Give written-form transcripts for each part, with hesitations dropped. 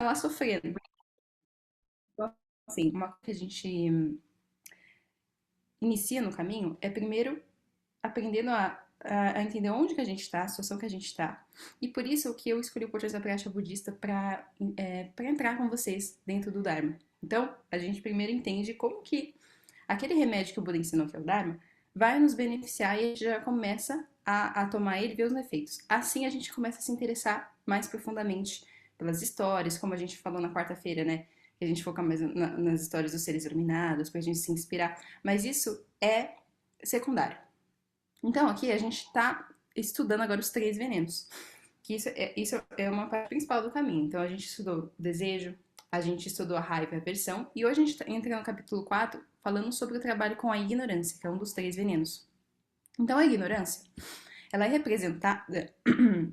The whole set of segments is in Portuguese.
lá sofrendo. Então, assim, uma coisa que a gente inicia no caminho é primeiro aprendendo a entender onde que a gente está, a situação que a gente está. E por isso que eu escolhi o Portais da Prática Budista para entrar com vocês dentro do Dharma. Então, a gente primeiro entende como que aquele remédio que o Buda ensinou, que é o Dharma, vai nos beneficiar e a gente já começa a tomar ele e ver os efeitos. Assim a gente começa a se interessar mais profundamente pelas histórias, como a gente falou na quarta-feira, né? Que a gente foca mais nas histórias dos seres iluminados, para a gente se inspirar. Mas isso é secundário. Então, aqui a gente está estudando agora os três venenos, que isso é uma parte principal do caminho. Então, a gente estudou o desejo, a gente estudou a raiva e a aversão, e hoje a gente entra no capítulo 4 falando sobre o trabalho com a ignorância, que é um dos três venenos. Então, a ignorância, ela é representada,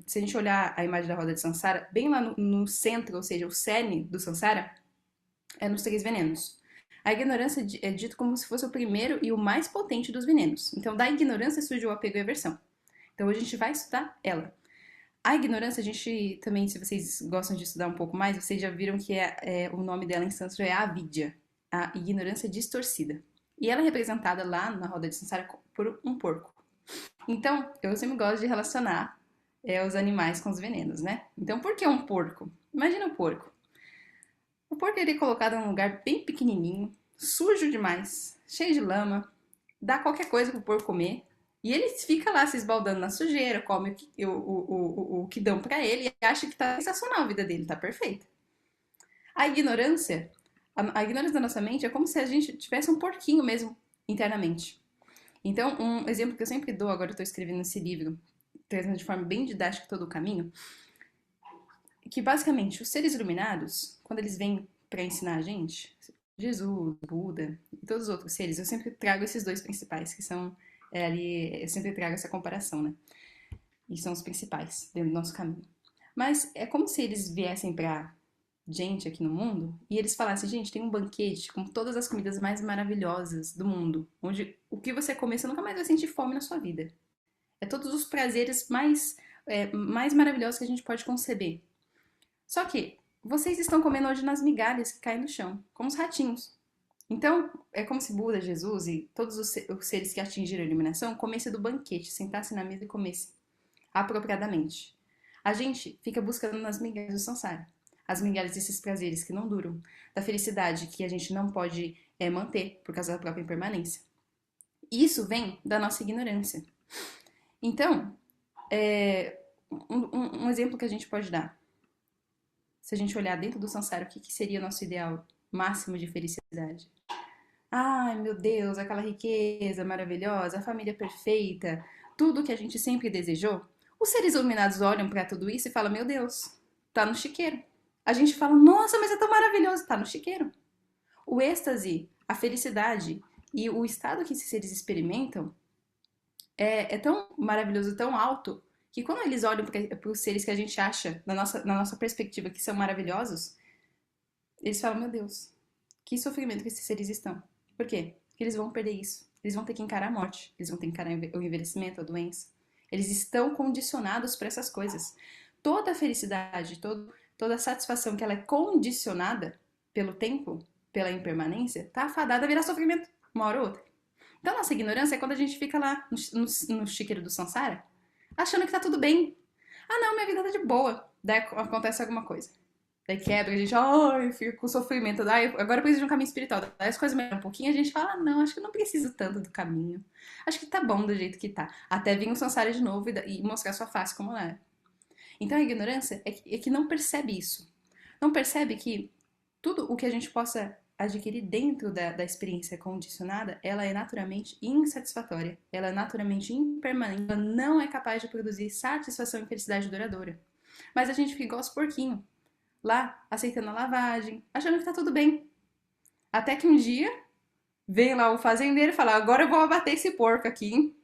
se a gente olhar a imagem da roda de Sansara, bem lá no centro, ou seja, o cerne do Sansara, é nos três venenos. A ignorância é dito como se fosse o primeiro e o mais potente dos venenos. Então, da ignorância surge o apego e a aversão. Então, hoje a gente vai estudar ela. A ignorância, a gente também, se vocês gostam de estudar um pouco mais, vocês já viram que o nome dela em sânscrito é avidya, a ignorância distorcida. E ela é representada lá na roda de Sansara por um porco. Então, eu sempre gosto de relacionar os animais com os venenos, né? Então, por que um porco? Imagina um porco. O porco ele é colocado em um lugar bem pequenininho, sujo demais, cheio de lama, dá qualquer coisa pro porco comer. E ele fica lá se esbaldando na sujeira, come o que dão pra ele e acha que tá sensacional a vida dele, tá perfeita. A ignorância, a ignorância da nossa mente é como se a gente tivesse um porquinho mesmo internamente. Então, um exemplo que eu sempre dou, agora eu tô escrevendo esse livro, trazendo de forma bem didática todo o caminho, que basicamente os seres iluminados, quando eles vêm para ensinar a gente, Jesus, Buda e todos os outros seres, eu sempre trago esses dois principais, que são ali, eu sempre trago essa comparação, né? E são os principais dentro do nosso caminho. Mas é como se eles viessem pra gente aqui no mundo e eles falassem, gente, tem um banquete com todas as comidas mais maravilhosas do mundo, onde o que você comer você nunca mais vai sentir fome na sua vida. É todos os prazeres mais maravilhosos que a gente pode conceber. Só que vocês estão comendo hoje nas migalhas que caem no chão, como os ratinhos. Então, é como se Buda, Jesus e todos os seres que atingiram a iluminação comessem do banquete, sentassem na mesa e comessem apropriadamente. A gente fica buscando nas migalhas do samsara, as migalhas desses prazeres que não duram, da felicidade que a gente não pode manter por causa da própria impermanência. Isso vem da nossa ignorância. Então, um exemplo que a gente pode dar. Se a gente olhar dentro do samsara, o que seria o nosso ideal máximo de felicidade? Ai, meu Deus, aquela riqueza maravilhosa, a família perfeita, tudo que a gente sempre desejou. Os seres iluminados olham para tudo isso e falam: Meu Deus, tá no chiqueiro. A gente fala: Nossa, mas é tão maravilhoso, tá no chiqueiro. O êxtase, a felicidade e o estado que esses seres experimentam é tão maravilhoso, tão alto, que quando eles olham para os seres que a gente acha, na nossa perspectiva, que são maravilhosos, eles falam: Meu Deus, que sofrimento que esses seres estão. Por quê? Porque eles vão perder isso. Eles vão ter que encarar a morte, eles vão ter que encarar o envelhecimento, a doença. Eles estão condicionados para essas coisas. Toda a felicidade, toda a satisfação que ela é condicionada pelo tempo, pela impermanência, tá afadada a virar sofrimento uma hora ou outra. Então, nossa ignorância é quando a gente fica lá no chiqueiro do samsara, achando que tá tudo bem. Ah, não, minha vida tá de boa. Daí acontece alguma coisa. Daí quebra, a gente, ai, fica com sofrimento. Daí, agora eu preciso de um caminho espiritual. Daí as coisas melhoram um pouquinho, a gente fala, ah, não, acho que eu não preciso tanto do caminho. Acho que tá bom do jeito que tá. Até vir um samsara de novo e mostrar sua face como ela é. Então a ignorância é que não percebe isso. Não percebe que tudo o que a gente possa adquirir dentro da experiência condicionada, ela é naturalmente insatisfatória. Ela é naturalmente impermanente. Ela não é capaz de produzir satisfação e felicidade duradoura. Mas a gente fica igual aos porquinhos lá, aceitando a lavagem, achando que tá tudo bem. Até que um dia vem lá o fazendeiro e fala: Agora eu vou abater esse porco aqui, hein?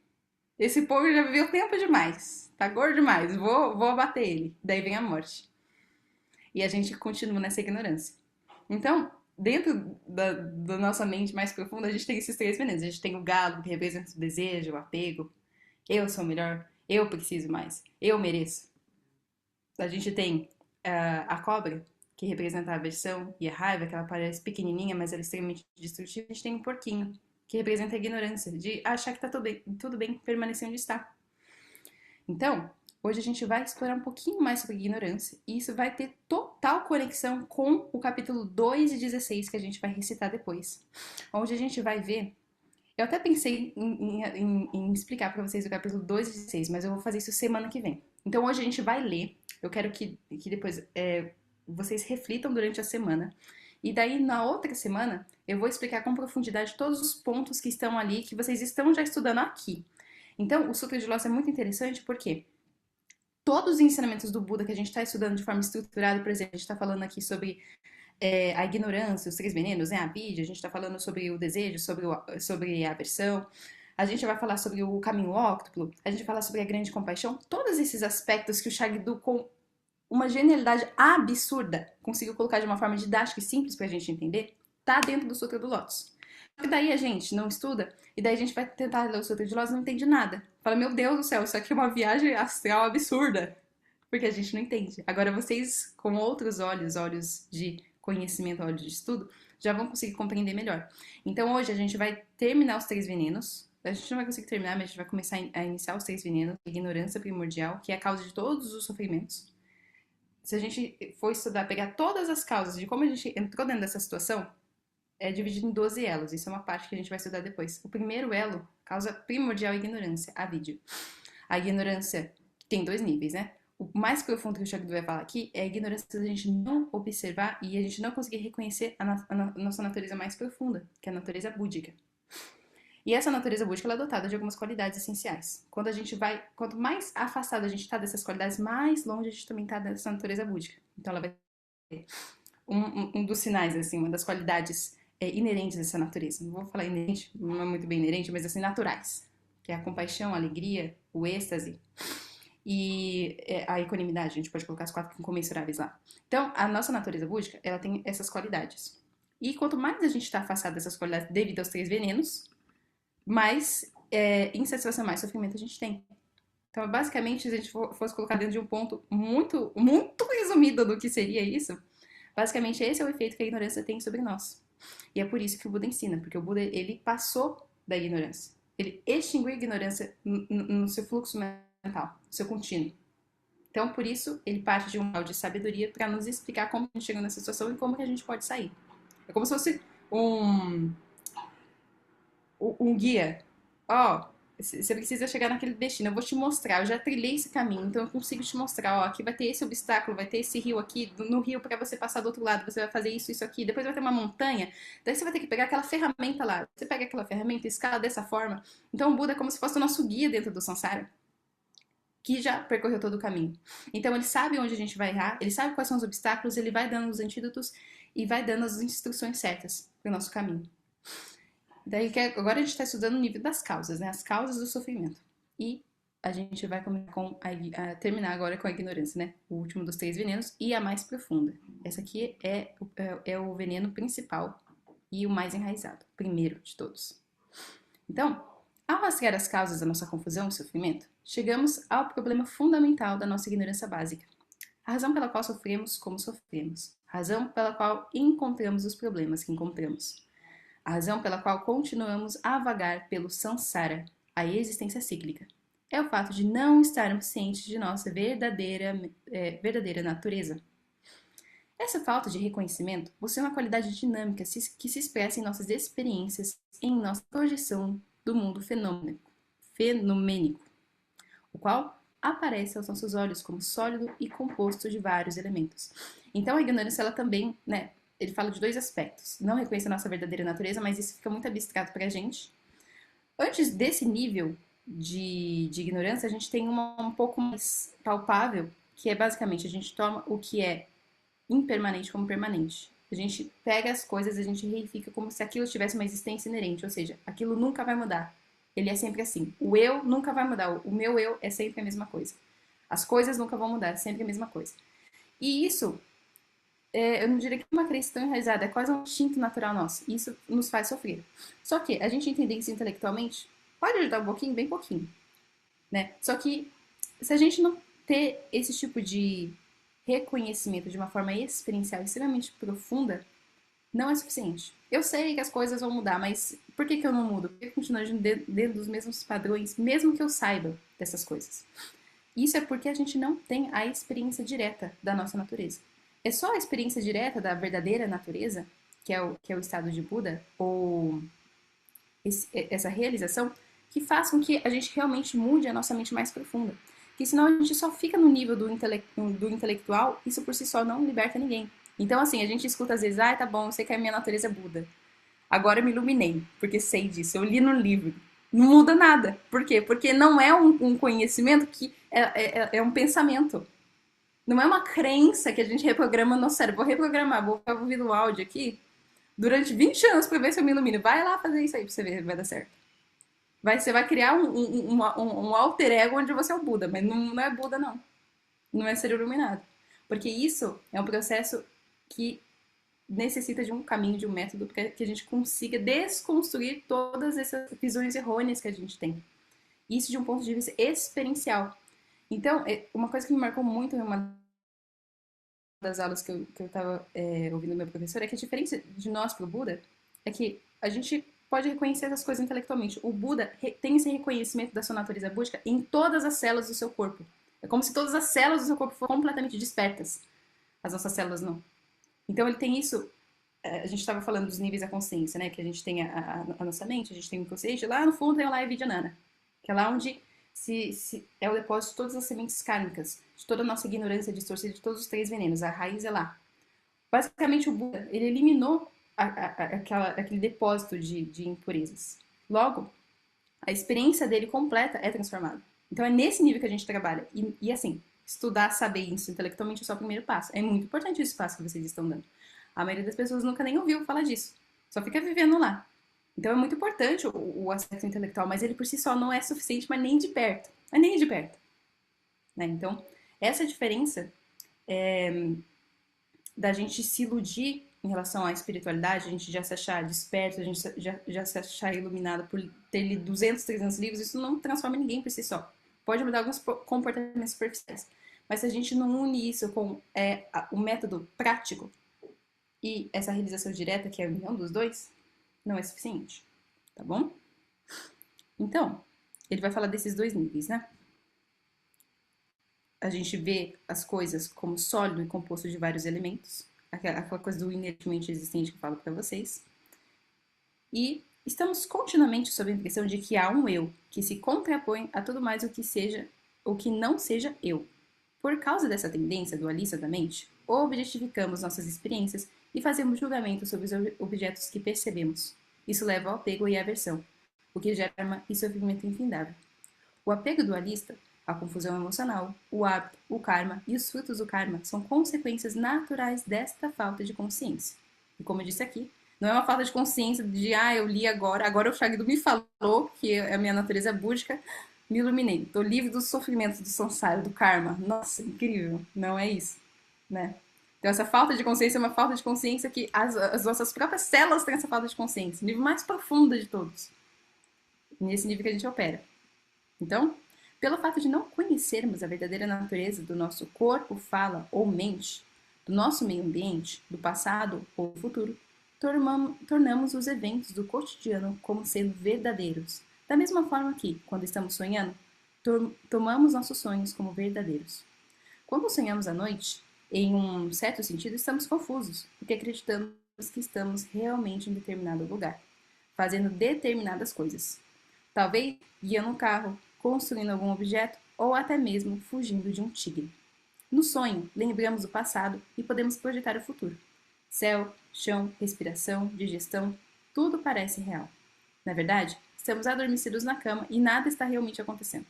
Esse porco já viveu tempo demais, tá gordo demais, vou abater ele. Daí vem a morte. E a gente continua nessa ignorância. Então, dentro da nossa mente mais profunda, a gente tem esses três venenos. A gente tem o galo, que representa o desejo, o apego. Eu sou melhor, eu preciso mais, eu mereço. A gente tem a cobra, que representa a aversão e a raiva, que ela parece pequenininha, mas ela é extremamente destrutiva. A gente tem um porquinho, que representa a ignorância, de achar que tá tudo bem permanecer onde está. Então, hoje a gente vai explorar um pouquinho mais sobre ignorância, e isso vai ter total conexão com o capítulo 2 e 16 que a gente vai recitar depois, onde a gente vai ver. Eu até pensei em explicar para vocês o capítulo 2 e 16, mas eu vou fazer isso semana que vem. Então hoje a gente vai ler. Eu quero que depois vocês reflitam durante a semana. E daí na outra semana eu vou explicar com profundidade todos os pontos que estão ali, que vocês estão já estudando aqui. Então o Sutra de Lotus é muito interessante porque todos os ensinamentos do Buda que a gente está estudando de forma estruturada, por exemplo, a gente está falando aqui sobre a ignorância, os três venenos, né? A vidya, a gente está falando sobre o desejo, sobre a aversão, a gente vai falar sobre o caminho óctuplo, a gente vai falar sobre a grande compaixão, todos esses aspectos que o Shagdu, com uma genialidade absurda, conseguiu colocar de uma forma didática e simples para a gente entender, tá dentro do Sutra do Lótus. E daí a gente não estuda, e daí a gente vai tentar ler o Sutra de Lótus e não entende nada. Fala, meu Deus do céu, isso aqui é uma viagem astral absurda. Porque a gente não entende. Agora vocês, com outros olhos, olhos de conhecimento, olhos de estudo, já vão conseguir compreender melhor. Então hoje a gente vai terminar os três venenos. A gente não vai conseguir terminar, mas a gente vai começar a iniciar os três venenos. A ignorância primordial, que é a causa de todos os sofrimentos. Se a gente for estudar, pegar todas as causas de como a gente entrou dentro dessa situação, é dividido em 12 elos. Isso é uma parte que a gente vai estudar depois. O primeiro elo, causa primordial é a ignorância, a vidya. A ignorância tem dois níveis, né? O mais profundo que o Shagdu vai falar aqui é a ignorância da gente não observar e a gente não conseguir reconhecer a nossa natureza mais profunda, que é a natureza búdica. E essa natureza búdica ela é dotada de algumas qualidades essenciais. Quanto mais afastado a gente está dessas qualidades, mais longe a gente também está dessa natureza búdica. Então ela vai ter um dos sinais, assim, uma das qualidades inerentes dessa natureza. Não vou falar inerente, não é muito bem inerente, mas assim, naturais. Que é a compaixão, a alegria, o êxtase e a equanimidade. A gente pode colocar as quatro incomensuráveis lá. Então, a nossa natureza búdica, ela tem essas qualidades. E quanto mais a gente está afastado dessas qualidades devido aos três venenos, mais insatisfação, mais sofrimento a gente tem. Então, basicamente, se a gente fosse colocar dentro de um ponto muito, muito resumido do que seria isso, basicamente esse é o efeito que a ignorância tem sobre nós. E é por isso que o Buda ensina, porque o Buda, ele passou da ignorância. Ele extinguiu a ignorância no seu fluxo mental, no seu contínuo. Então, por isso, ele parte de um grau de sabedoria para nos explicar como a gente chegou nessa situação e como que a gente pode sair. É como se fosse um guia. Ó, você precisa chegar naquele destino. Eu vou te mostrar. Eu já trilhei esse caminho, então eu consigo te mostrar. Ó, aqui vai ter esse obstáculo, vai ter esse rio aqui. No rio, para você passar do outro lado, você vai fazer isso, isso aqui. Depois vai ter uma montanha. Daí você vai ter que pegar aquela ferramenta lá. Você pega aquela ferramenta e escala dessa forma. Então o Buda é como se fosse o nosso guia dentro do samsara, que já percorreu todo o caminho. Então ele sabe onde a gente vai errar, ele sabe quais são os obstáculos, ele vai dando os antídotos e vai dando as instruções certas para o nosso caminho. Daí que agora a gente está estudando o nível das causas, né? As causas do sofrimento. E a gente vai terminar agora com a ignorância, né? O último dos três venenos e a mais profunda. Essa aqui é o veneno principal e o mais enraizado, primeiro de todos. Então, ao rastrear as causas da nossa confusão e sofrimento, chegamos ao problema fundamental da nossa ignorância básica. A razão pela qual sofremos como sofremos. A razão pela qual encontramos os problemas que encontramos. A razão pela qual continuamos a vagar pelo samsara, a existência cíclica. É o fato de não estarmos cientes de nossa verdadeira natureza. Essa falta de reconhecimento possui uma qualidade dinâmica que se expressa em nossas experiências, em nossa projeção do mundo fenomênico, o qual aparece aos nossos olhos como sólido e composto de vários elementos. Então a ignorância, ela também, né, ele fala de dois aspectos. Não reconhece a nossa verdadeira natureza, mas isso fica muito abstrato pra gente. Antes desse nível de ignorância, a gente tem uma um pouco mais palpável, que é basicamente a gente toma o que é impermanente como permanente. A gente pega as coisas, a gente reifica como se aquilo tivesse uma existência inerente, ou seja, aquilo nunca vai mudar. Ele é sempre assim. O eu nunca vai mudar. O meu eu é sempre a mesma coisa. As coisas nunca vão mudar, é sempre a mesma coisa. E isso, eu não diria que é uma crença tão enraizada, é quase um instinto natural nosso. E isso nos faz sofrer. Só que a gente entender isso intelectualmente pode ajudar um pouquinho, bem pouquinho, né? Só que se a gente não ter esse tipo de reconhecimento de uma forma experiencial extremamente profunda não é suficiente. Eu sei que as coisas vão mudar, mas por que eu não mudo? Por que eu continuo agindo dentro dos mesmos padrões, mesmo que eu saiba dessas coisas? Isso é porque a gente não tem a experiência direta da nossa natureza. É só a experiência direta da verdadeira natureza, que é o estado de Buda, ou essa realização, que faz com que a gente realmente mude a nossa mente mais profunda. Porque senão a gente só fica no nível do intelectual, isso por si só não liberta ninguém. Então, assim, a gente escuta às vezes, ah, tá bom, eu sei que a minha natureza é Buda. Agora eu me iluminei, porque sei disso, eu li no livro. Não muda nada. Por quê? Porque não é um conhecimento que é um pensamento. Não é uma crença que a gente reprograma no nosso cérebro. Vou reprogramar, vou ficar ouvindo o áudio aqui durante 20 anos pra ver se eu me ilumino. Vai lá fazer isso aí pra você ver, vai dar certo. Você vai criar um alter ego onde você é o Buda, mas não é Buda, não. Não é ser iluminado. Porque isso é um processo que necessita de um caminho, de um método, para que a gente consiga desconstruir todas essas visões errôneas que a gente tem. Isso de um ponto de vista experiencial. Então, uma coisa que me marcou muito em uma das aulas que eu estava ouvindo meu professor é que a diferença de nós para o Buda é que a gente pode reconhecer essas coisas intelectualmente. O Buda tem esse reconhecimento da sua natureza búdica em todas as células do seu corpo. É como se todas as células do seu corpo fossem completamente despertas. As nossas células não. Então ele tem isso. A gente estava falando dos níveis da consciência, né? Que a gente tem a nossa mente, a gente tem o inconsciente. Lá no fundo tem o Laya Vijayanana, que é lá onde é o depósito de todas as sementes kármicas, de toda a nossa ignorância distorcida, de todos os três venenos. A raiz é lá. Basicamente, o Buda, ele eliminou aquele depósito de impurezas. Logo, a experiência dele completa é transformada. Então, é nesse nível que a gente trabalha. E assim, estudar, saber isso intelectualmente é só o primeiro passo. É muito importante esse passo que vocês estão dando. A maioria das pessoas nunca nem ouviu falar disso. Só fica vivendo lá. Então, é muito importante o aspecto intelectual, mas ele por si só não é suficiente, mas nem de perto. Mas nem de perto. Né? Então, essa diferença da gente se iludir em relação à espiritualidade, a gente já se achar desperto, a gente já se achar iluminado por ter lido 200, 300 livros, isso não transforma ninguém por si só. Pode mudar alguns comportamentos superficiais. Mas se a gente não une isso com o método prático e essa realização direta, que é a união dos dois, não é suficiente. Tá bom? Então, ele vai falar desses dois níveis, né? A gente vê as coisas como sólido e composto de vários elementos, aquela coisa do inertemente existente que eu falo para vocês. E estamos continuamente sob a impressão de que há um eu que se contrapõe a tudo mais o que não seja eu. Por causa dessa tendência dualista da mente, objetificamos nossas experiências e fazemos julgamentos sobre os objetos que percebemos. Isso leva ao apego e à aversão, o que gera sofrimento infindável. O apego dualista, a confusão emocional, o hábito, o karma e os frutos do karma são consequências naturais desta falta de consciência. E como eu disse aqui, não é uma falta de consciência de, eu li agora o Shagdu me falou que a minha natureza é búdica, me iluminei, estou livre dos sofrimentos do samsara, do karma. Nossa, incrível. Não é isso, né? Então essa falta de consciência é uma falta de consciência que as nossas próprias células têm essa falta de consciência, o nível mais profundo de todos. Nesse nível que a gente opera. Então, pelo fato de não conhecermos a verdadeira natureza do nosso corpo, fala ou mente, do nosso meio ambiente, do passado ou do futuro, tornamos os eventos do cotidiano como sendo verdadeiros. Da mesma forma que, quando estamos sonhando, tomamos nossos sonhos como verdadeiros. Quando sonhamos à noite, em um certo sentido, estamos confusos, porque acreditamos que estamos realmente em determinado lugar, fazendo determinadas coisas. Talvez guiando um carro, construindo algum objeto ou até mesmo fugindo de um tigre. No sonho, lembramos o passado e podemos projetar o futuro. Céu, chão, respiração, digestão, tudo parece real. Na verdade, estamos adormecidos na cama e nada está realmente acontecendo.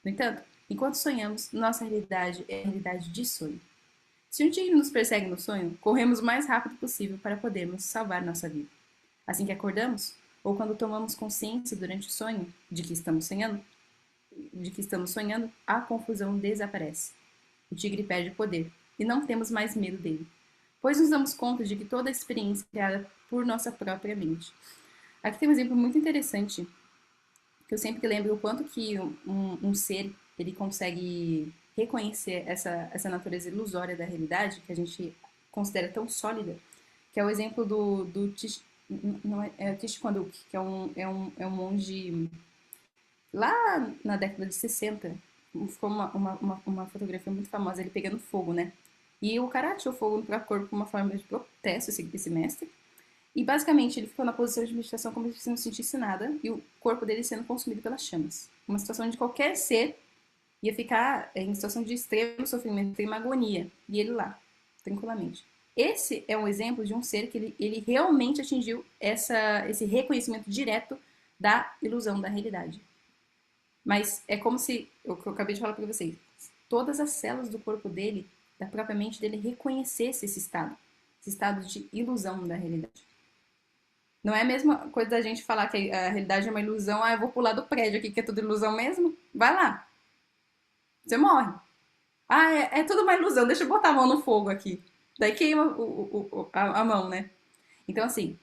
No entanto, enquanto sonhamos, nossa realidade é a realidade de sonho. Se um tigre nos persegue no sonho, corremos o mais rápido possível para podermos salvar nossa vida. Assim que acordamos, ou quando tomamos consciência durante o sonho de que estamos sonhando, a confusão desaparece. O tigre perde poder e não temos mais medo dele, pois nos damos conta de que toda a experiência é criada por nossa própria mente. Aqui tem um exemplo muito interessante, que eu sempre lembro o quanto que um ser ele consegue reconhecer essa natureza ilusória da realidade, que a gente considera tão sólida, que é o exemplo do não é o Tish Konduk, que é um monge lá na década de 60. Ficou uma fotografia muito famosa, ele pegando fogo, né? E o cara atirou fogo no próprio corpo como uma forma de protesto, esse mestre. E basicamente ele ficou na posição de meditação como se não sentisse nada e o corpo dele sendo consumido pelas chamas. Uma situação onde qualquer ser ia ficar em situação de extremo sofrimento, extrema agonia. E ele lá, tranquilamente. Esse é um exemplo de um ser que ele realmente atingiu esse reconhecimento direto da ilusão da realidade. Mas é como se, o que eu acabei de falar para vocês, todas as células do corpo dele, da própria mente dele, reconhecesse esse estado de ilusão da realidade. Não é a mesma coisa da gente falar que a realidade é uma ilusão, eu vou pular do prédio aqui, que é tudo ilusão mesmo. Vai lá, você morre. É tudo uma ilusão, deixa eu botar a mão no fogo aqui. Daí queima a mão, né? Então, assim,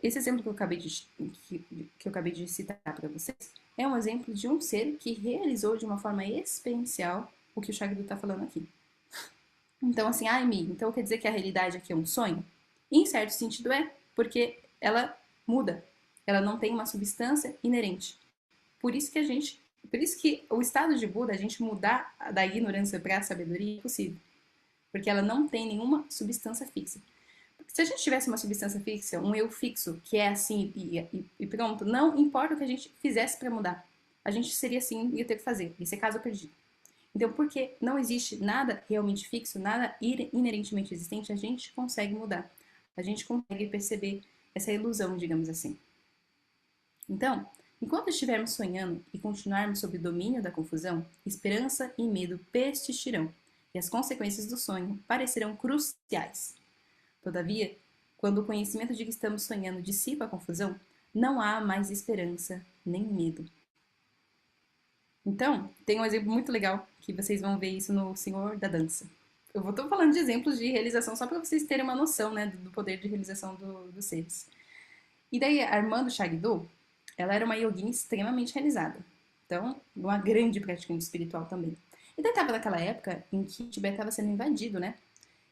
esse exemplo que eu acabei de citar para vocês é um exemplo de um ser que realizou de uma forma experiencial o que o Shagdu está falando aqui. Então, assim, Mi, então quer dizer que a realidade aqui é um sonho? Em certo sentido porque ela muda. Ela não tem uma substância inerente. Por isso que o estado de Buda, a gente mudar da ignorância para a sabedoria, é possível. Porque ela não tem nenhuma substância fixa. Se a gente tivesse uma substância fixa, um eu fixo, que é assim e pronto, não importa o que a gente fizesse para mudar. A gente seria assim e ia ter que fazer. Isso é caso perdido. Então, porque não existe nada realmente fixo, nada inerentemente existente, a gente consegue mudar. A gente consegue perceber essa ilusão, digamos assim. Então, enquanto estivermos sonhando e continuarmos sob o domínio da confusão, esperança e medo persistirão, e as consequências do sonho parecerão cruciais. Todavia, quando o conhecimento de que estamos sonhando dissipa a confusão, não há mais esperança nem medo. Então, tem um exemplo muito legal que vocês vão ver isso no Senhor da Dança. Eu estou falando de exemplos de realização só para vocês terem uma noção, né, do poder de realização dos seres. E daí, a irmã do Shagdu, ela era uma yogini extremamente realizada. Então, uma grande praticante espiritual também. E daí estava naquela época em que o Tibete estava sendo invadido, né?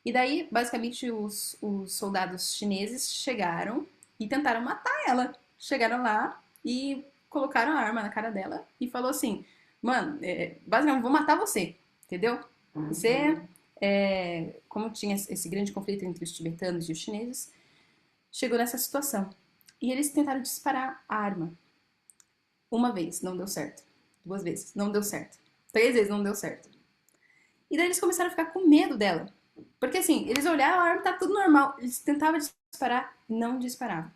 E daí, basicamente, os soldados chineses chegaram e tentaram matar ela. Chegaram lá e colocaram a arma na cara dela e falou assim, mano, basicamente, vou matar você, entendeu? Você, como tinha esse grande conflito entre os tibetanos e os chineses, chegou nessa situação. E eles tentaram disparar a arma. Uma vez, não deu certo. 2 vezes, não deu certo. 3 vezes, não deu certo. E daí eles começaram a ficar com medo dela. Porque assim, eles olhavam, a arma tá tudo normal. Eles tentavam disparar, não disparavam.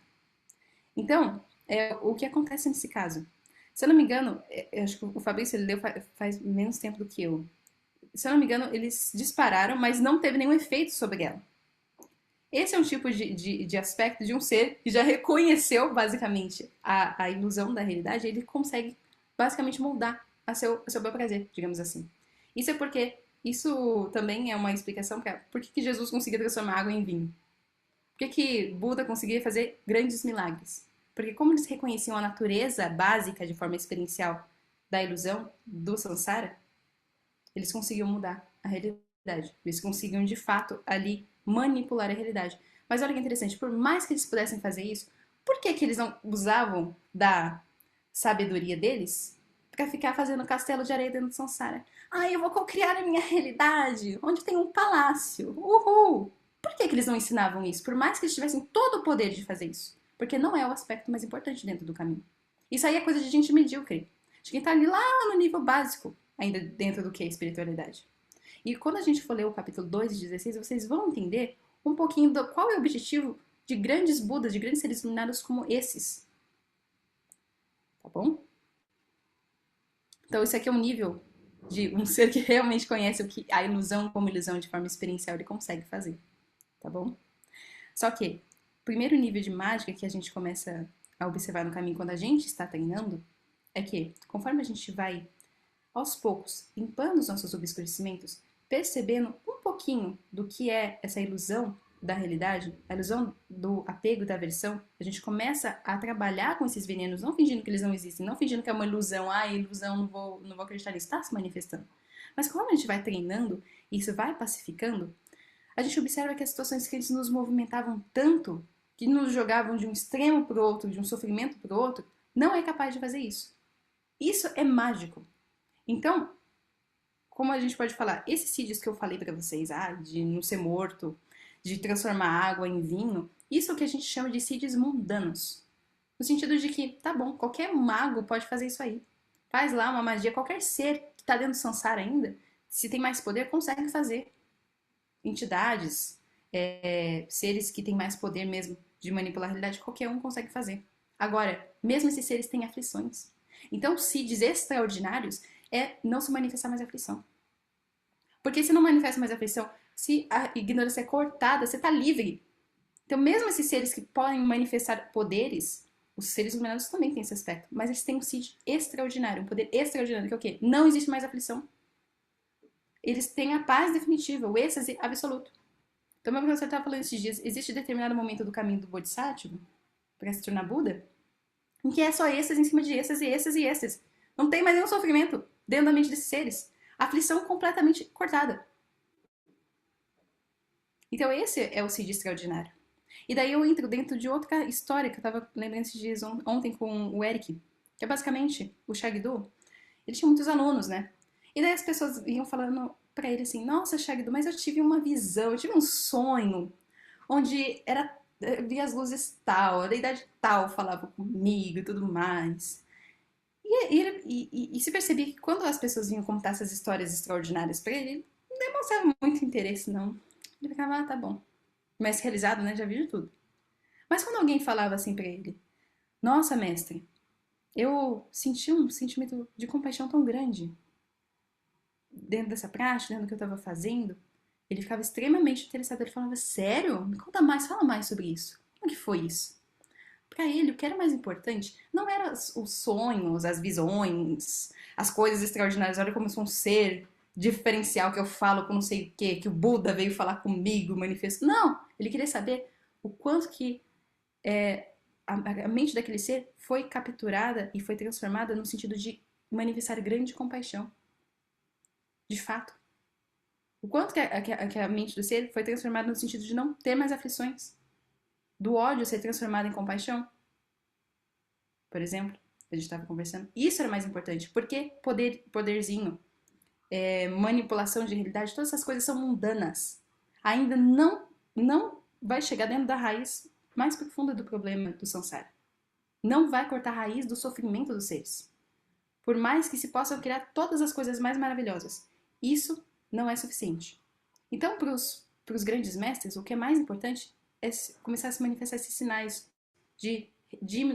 Então, o que acontece nesse caso? Se eu não me engano, eu acho que o Fabrício ele leu faz menos tempo do que eu. Se eu não me engano, eles dispararam, mas não teve nenhum efeito sobre ela. Esse é um tipo de aspecto de um ser que já reconheceu, basicamente, a ilusão da realidade, e ele consegue, basicamente, moldar a seu bel prazer, digamos assim. Isso também é uma explicação para por que Jesus conseguia transformar água em vinho. Por que Buda conseguia fazer grandes milagres? Porque como eles reconheciam a natureza básica de forma experiencial da ilusão, do samsara, eles conseguiam mudar a realidade. Eles conseguiam, de fato, ali manipular a realidade. Mas olha que interessante, por mais que eles pudessem fazer isso, por que eles não usavam da sabedoria deles para ficar fazendo castelo de areia dentro do samsara? Eu vou co-criar a minha realidade, onde tem um palácio. Uhul! Por que eles não ensinavam isso? Por mais que eles tivessem todo o poder de fazer isso. Porque não é o aspecto mais importante dentro do caminho. Isso aí é coisa de gente medíocre. De quem tá ali lá no nível básico, ainda dentro do que é espiritualidade. E quando a gente for ler o capítulo 2 e 16, vocês vão entender um pouquinho do qual é o objetivo de grandes Budas, de grandes seres iluminados como esses. Tá bom? Então, isso aqui é um nível de um ser que realmente conhece o que a ilusão como ilusão de forma experiencial ele consegue fazer. Tá bom? Só que, o primeiro nível de mágica que a gente começa a observar no caminho quando a gente está treinando é que, conforme a gente vai, aos poucos, limpando os nossos obscurecimentos, percebendo um pouquinho do que é essa ilusão da realidade, a ilusão do apego e da aversão, a gente começa a trabalhar com esses venenos, não fingindo que eles não existem, não fingindo que é uma ilusão, ilusão, não vou acreditar nisso, está se manifestando. Mas como a gente vai treinando e isso vai pacificando, a gente observa que as situações que eles nos movimentavam tanto, que nos jogavam de um extremo para o outro, de um sofrimento para o outro, não é capaz de fazer isso. Isso é mágico. Então, como a gente pode falar, esses sítios que eu falei para vocês, de não ser morto, de transformar água em vinho, isso é o que a gente chama de sítios mundanos. No sentido de que, tá bom, qualquer mago pode fazer isso aí. Faz lá uma magia, qualquer ser que está dentro do Sansara ainda, se tem mais poder, consegue fazer. Entidades, seres que têm mais poder mesmo de manipular a realidade, qualquer um consegue fazer. Agora, mesmo esses seres têm aflições. Então, seeds extraordinários não se manifestar mais aflição. Porque se não manifesta mais aflição, se a ignorância é cortada, você está livre. Então, mesmo esses seres que podem manifestar poderes, os seres iluminados também têm esse aspecto, mas eles têm um seed extraordinário, um poder extraordinário, que é o quê? Não existe mais aflição. Eles têm a paz definitiva, o êxtase absoluto. Então, meu professor estava falando esses dias, existe determinado momento do caminho do Bodhisattva, para se tornar Buda, em que é só êxtase em cima de êxtase, êxtase e êxtase. Não tem mais nenhum sofrimento dentro da mente desses seres. Aflição completamente cortada. Então, esse é o Cid extraordinário. E daí eu entro dentro de outra história que eu estava lembrando esses dias ontem com o Eric, que é basicamente o Shagdu. Ele tinha muitos alunos, né? E daí as pessoas iam falando pra ele assim: Nossa, Shagdu, mas eu tive uma visão, eu tive um sonho onde vi as luzes tal, da idade tal falava comigo e tudo mais. E se percebia que quando as pessoas vinham contar essas histórias extraordinárias pra ele não demonstrava muito interesse, não. Ele ficava, tá bom. Mais realizado, né? Já vi de tudo. Mas quando alguém falava assim pra ele: Nossa, mestre, eu senti um sentimento de compaixão tão grande dentro dessa prática, dentro do que eu estava fazendo, ele ficava extremamente interessado. Ele falava: Sério? Me conta mais, fala mais sobre isso. Como que foi isso? Para ele, o que era mais importante não eram os sonhos, as visões, as coisas extraordinárias. Olha como eu sou um ser diferencial que eu falo com não sei o quê, que o Buda veio falar comigo, manifestou. Não! Ele queria saber o quanto que a mente daquele ser foi capturada e foi transformada no sentido de manifestar grande compaixão. De fato. O quanto que a mente do ser foi transformada no sentido de não ter mais aflições. Do ódio ser transformado em compaixão. Por exemplo, a gente estava conversando. Isso era mais importante. Porque poderzinho, manipulação de realidade, todas essas coisas são mundanas. Ainda não vai chegar dentro da raiz mais profunda do problema do samsara. Não vai cortar a raiz do sofrimento dos seres. Por mais que se possam criar todas as coisas mais maravilhosas, isso não é suficiente. Então, para os grandes mestres, o que é mais importante é começar a se manifestar esses sinais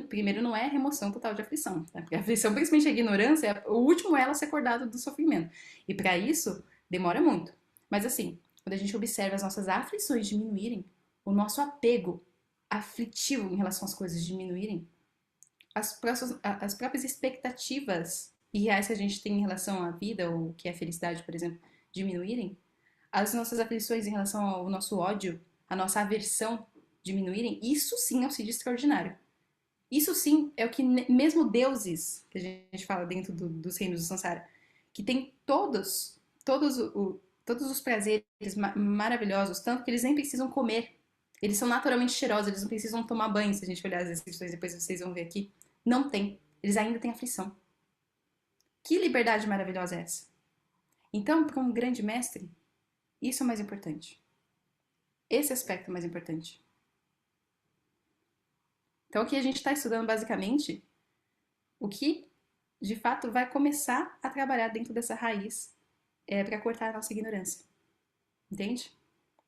primeiro, não é remoção total de aflição, né? Porque a aflição, principalmente a ignorância, o último é ela ser acordada do sofrimento. E para isso, demora muito. Mas assim, quando a gente observa as nossas aflições diminuírem, o nosso apego aflitivo em relação às coisas diminuírem, as próprias expectativas irreais que a gente tem em relação à vida, ou que é a felicidade, por exemplo, diminuírem, as nossas aflições em relação ao nosso ódio, a nossa aversão diminuírem, isso sim é um sítio extraordinário. Isso sim é o que mesmo deuses, que a gente fala dentro dos reinos do Sansara, que tem todos os prazeres maravilhosos, tanto que eles nem precisam comer. Eles são naturalmente cheirosos, eles não precisam tomar banho. Se a gente olhar as descrições, depois vocês vão ver aqui. Não tem. Eles ainda têm aflição. Que liberdade maravilhosa é essa? Então, para um grande mestre, isso é o mais importante. Esse aspecto é o mais importante. Então, aqui a gente está estudando basicamente o que, de fato, vai começar a trabalhar dentro dessa raiz para cortar a nossa ignorância. Entende?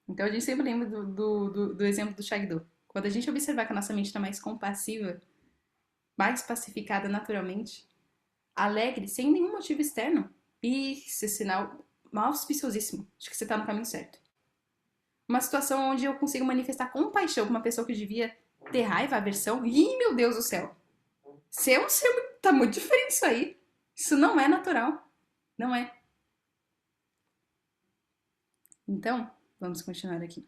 Então, a gente sempre lembra do exemplo do Shagdu. Quando a gente observar que a nossa mente está mais compassiva, mais pacificada naturalmente, alegre, sem nenhum motivo externo, e esse sinal auspiciosíssimo de que você está no caminho certo. Uma situação onde eu consigo manifestar compaixão com uma pessoa que devia ter raiva, aversão. Ih, meu Deus do céu! Você é um ser tá muito diferente isso aí. Isso não é natural. Não é. Então, vamos continuar aqui.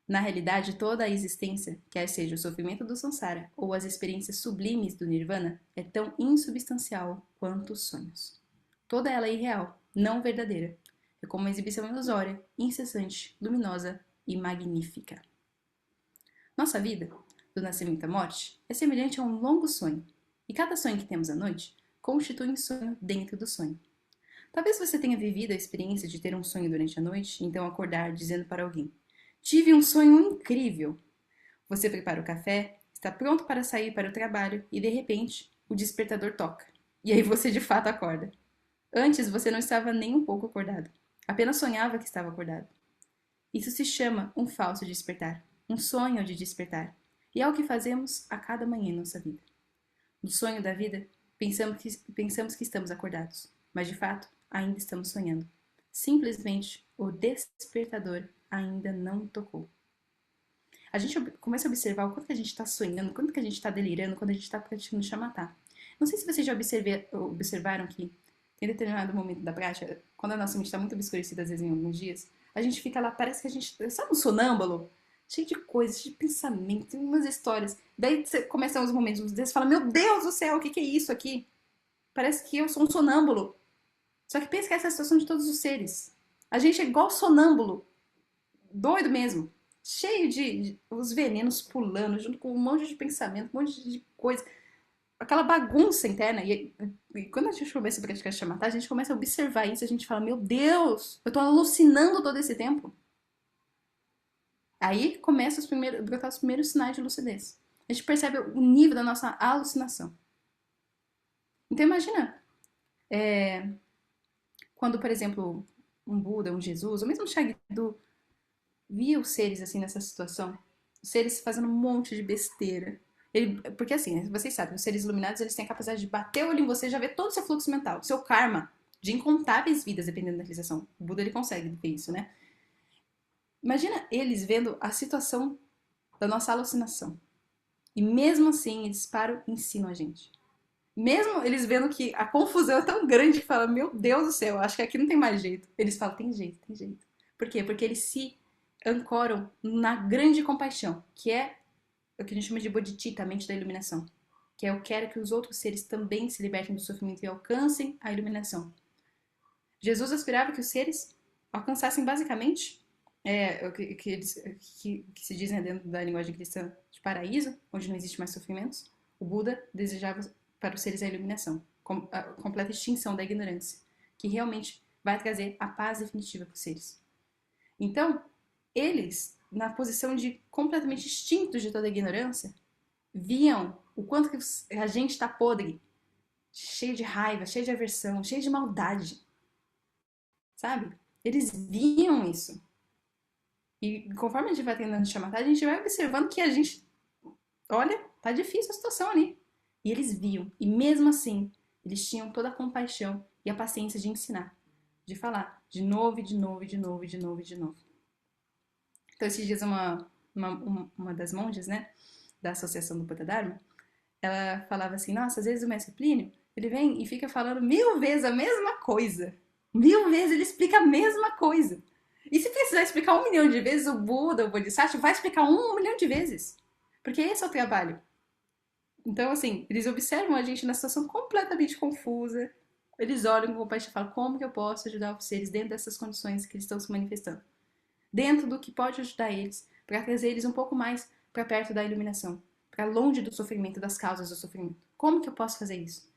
Na realidade, toda a existência, quer seja o sofrimento do samsara ou as experiências sublimes do nirvana, é tão insubstancial quanto os sonhos. Toda ela é irreal, não verdadeira. É como uma exibição ilusória, incessante, luminosa e magnífica. Nossa vida, do nascimento à morte, é semelhante a um longo sonho, e cada sonho que temos à noite constitui um sonho dentro do sonho. Talvez você tenha vivido a experiência de ter um sonho durante a noite e então acordar dizendo para alguém: Tive um sonho incrível! Você prepara o café, está pronto para sair para o trabalho e de repente o despertador toca. E aí você de fato acorda. Antes você não estava nem um pouco acordado, apenas sonhava que estava acordado. Isso se chama um falso despertar, um sonho de despertar. E é o que fazemos a cada manhã em nossa vida. No sonho da vida, pensamos que estamos acordados, mas de fato ainda estamos sonhando. Simplesmente o despertador ainda não tocou. A gente começa a observar o quanto que a gente está sonhando, o quanto que a gente está delirando, quando a gente está praticando chamata. Não sei se vocês já observaram que em determinado momento da prática, quando a nossa mente está muito obscurecida, às vezes em alguns dias, a gente fica lá, parece que a gente, sabe, um sonâmbulo? Cheio de coisas, cheio de pensamento, umas histórias. Daí começam os momentos, às vezes você fala, meu Deus do céu, o que que é isso aqui? Parece que eu sou um sonâmbulo. Só que pensa que essa é a situação de todos os seres. A gente é igual sonâmbulo, doido mesmo, cheio de os venenos pulando, junto com um monte de pensamento, um monte de coisa. Aquela bagunça interna. E quando a gente começa a praticar chamata, a gente começa a observar isso, a gente fala, meu Deus, eu tô alucinando todo esse tempo. Aí começa a brotar os primeiros sinais de lucidez. A gente percebe o nível da nossa alucinação. Então imagina, quando, por exemplo, um Buda, um Jesus, ou mesmo um Shagdu, via os seres assim nessa situação, os seres fazendo um monte de besteira. Porque assim, vocês sabem, os seres iluminados eles têm a capacidade de bater o olho em você e já ver todo o seu fluxo mental, o seu karma, de incontáveis vidas, dependendo da realização. O Buda ele consegue ver isso, né? Imagina eles vendo a situação da nossa alucinação. E mesmo assim, eles param e ensinam a gente. Mesmo eles vendo que a confusão é tão grande que fala, meu Deus do céu, acho que aqui não tem mais jeito. Eles falam, tem jeito, tem jeito. Por quê? Porque eles se ancoram na grande compaixão, que é o que a gente chama de bodhicitta, a mente da iluminação. Que é eu quero que os outros seres também se libertem do sofrimento e alcancem a iluminação. Jesus aspirava que os seres alcançassem basicamente o que se diz, né, dentro da linguagem cristã de paraíso, onde não existe mais sofrimentos. O Buda desejava para os seres a iluminação, a completa extinção da ignorância, que realmente vai trazer a paz definitiva para os seres. Então, eles, na posição de completamente extintos de toda a ignorância, viam o quanto que a gente está podre, cheio de raiva, cheio de aversão, cheio de maldade, sabe? Eles viam isso. E conforme a gente vai tentando chamar, a gente vai observando que a gente, olha, tá difícil a situação ali. E eles viam. E mesmo assim, eles tinham toda a compaixão e a paciência de ensinar, de falar, de novo, e de novo, e de novo, e de novo, e de novo. Então, esses dias, uma das monjas, né, da Associação do Buda Dharma, ela falava assim, nossa, às vezes o mestre Plínio, ele vem e fica falando 1000 vezes a mesma coisa. 1000 vezes ele explica a mesma coisa. E se precisar explicar 1 milhão de vezes, o Buda, o Bodhisattva, vai explicar 1 milhão de vezes. Porque esse é o trabalho. Então, assim, eles observam a gente na situação completamente confusa. Eles olham com compaixão e falam, como que eu posso ajudar os seres dentro dessas condições que eles estão se manifestando? Dentro do que pode ajudar eles, para trazer eles um pouco mais para perto da iluminação, para longe do sofrimento, das causas do sofrimento. Como que eu posso fazer isso?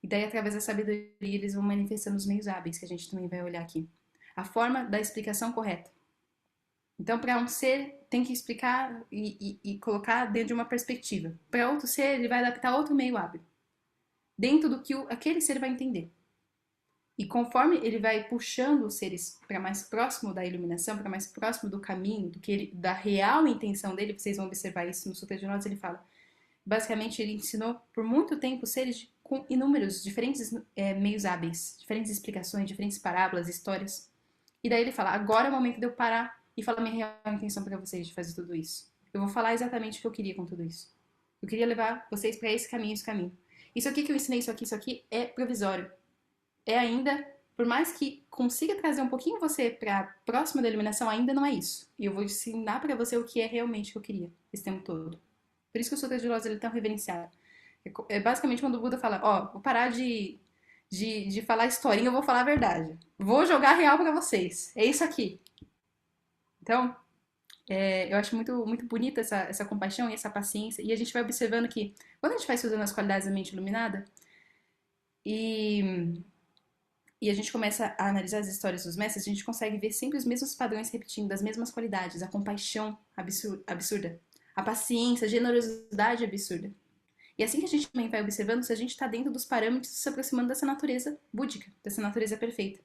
E daí, através da sabedoria, eles vão manifestando os meios hábeis, que a gente também vai olhar aqui. A forma da explicação correta. Então, para um ser, tem que explicar e colocar dentro de uma perspectiva. Para outro ser, ele vai adaptar outro meio hábil, dentro do que aquele ser vai entender. E conforme ele vai puxando os seres para mais próximo da iluminação, para mais próximo do caminho, da real intenção dele, vocês vão observar isso no Sutra de Notas, ele fala. Basicamente, ele ensinou por muito tempo seres com inúmeros, diferentes meios hábeis, diferentes explicações, diferentes parábolas, histórias. E daí ele fala, agora é o momento de eu parar e falar minha real intenção para vocês de fazer tudo isso. Eu vou falar exatamente o que eu queria com tudo isso. Eu queria levar vocês para esse caminho, esse caminho. Isso aqui que eu ensinei, isso aqui é provisório. É ainda, por mais que consiga trazer um pouquinho você para próxima da iluminação, ainda não é isso. E eu vou ensinar para você o que é realmente que eu queria esse tempo todo. Por isso que o Sutra de Lotus ele é tão reverenciado. É basicamente quando o Buda fala, ó, vou parar de de falar historinha, eu vou falar a verdade. Vou jogar real pra vocês. É isso aqui. Então, eu acho muito bonita essa compaixão e essa paciência. E a gente vai observando que, quando a gente vai estudando as qualidades da mente iluminada, e, e a gente começa a analisar as histórias dos mestres, a gente consegue ver sempre os mesmos padrões repetindo, das mesmas qualidades. A compaixão absurda. A paciência, a generosidade absurda. E assim que a gente também vai observando se a gente está dentro dos parâmetros se aproximando dessa natureza búdica, dessa natureza perfeita.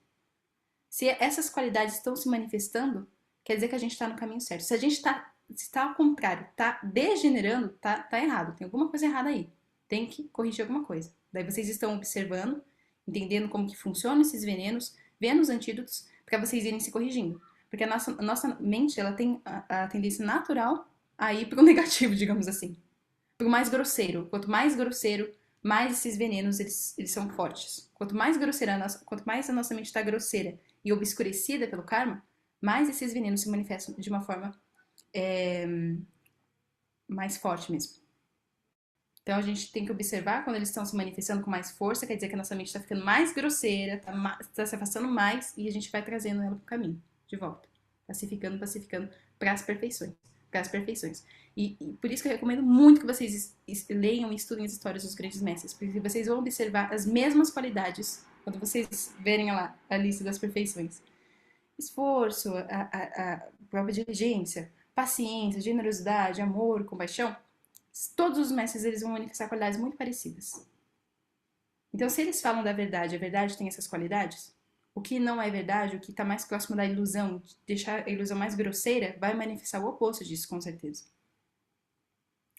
Se essas qualidades estão se manifestando, quer dizer que a gente está no caminho certo. Se a gente está, se está ao contrário, está degenerando, tá errado. Tem alguma coisa errada aí. Tem que corrigir alguma coisa. Daí vocês estão observando, entendendo como que funcionam esses venenos, vendo os antídotos, para vocês irem se corrigindo. Porque a nossa mente, ela tem a tendência natural a ir para o negativo, digamos assim. Para o mais grosseiro. Quanto mais grosseiro, mais esses venenos eles são fortes. Quanto mais a nossa mente está grosseira e obscurecida pelo karma, mais esses venenos se manifestam de uma forma mais forte mesmo. Então a gente tem que observar quando eles estão se manifestando com mais força, quer dizer que a nossa mente está ficando mais grosseira, está se afastando mais e a gente vai trazendo ela para o caminho, de volta. Pacificando para as perfeições. Para as perfeições. E por isso que eu recomendo muito que vocês leiam e estudem as histórias dos grandes mestres, porque vocês vão observar as mesmas qualidades quando vocês verem lá a lista das perfeições. Esforço, a própria diligência, paciência, generosidade, amor, compaixão, todos os mestres eles vão manifestar qualidades muito parecidas. Então, se eles falam da verdade, a verdade tem essas qualidades, o que não é verdade, o que está mais próximo da ilusão, de deixar a ilusão mais grosseira, vai manifestar o oposto disso, com certeza.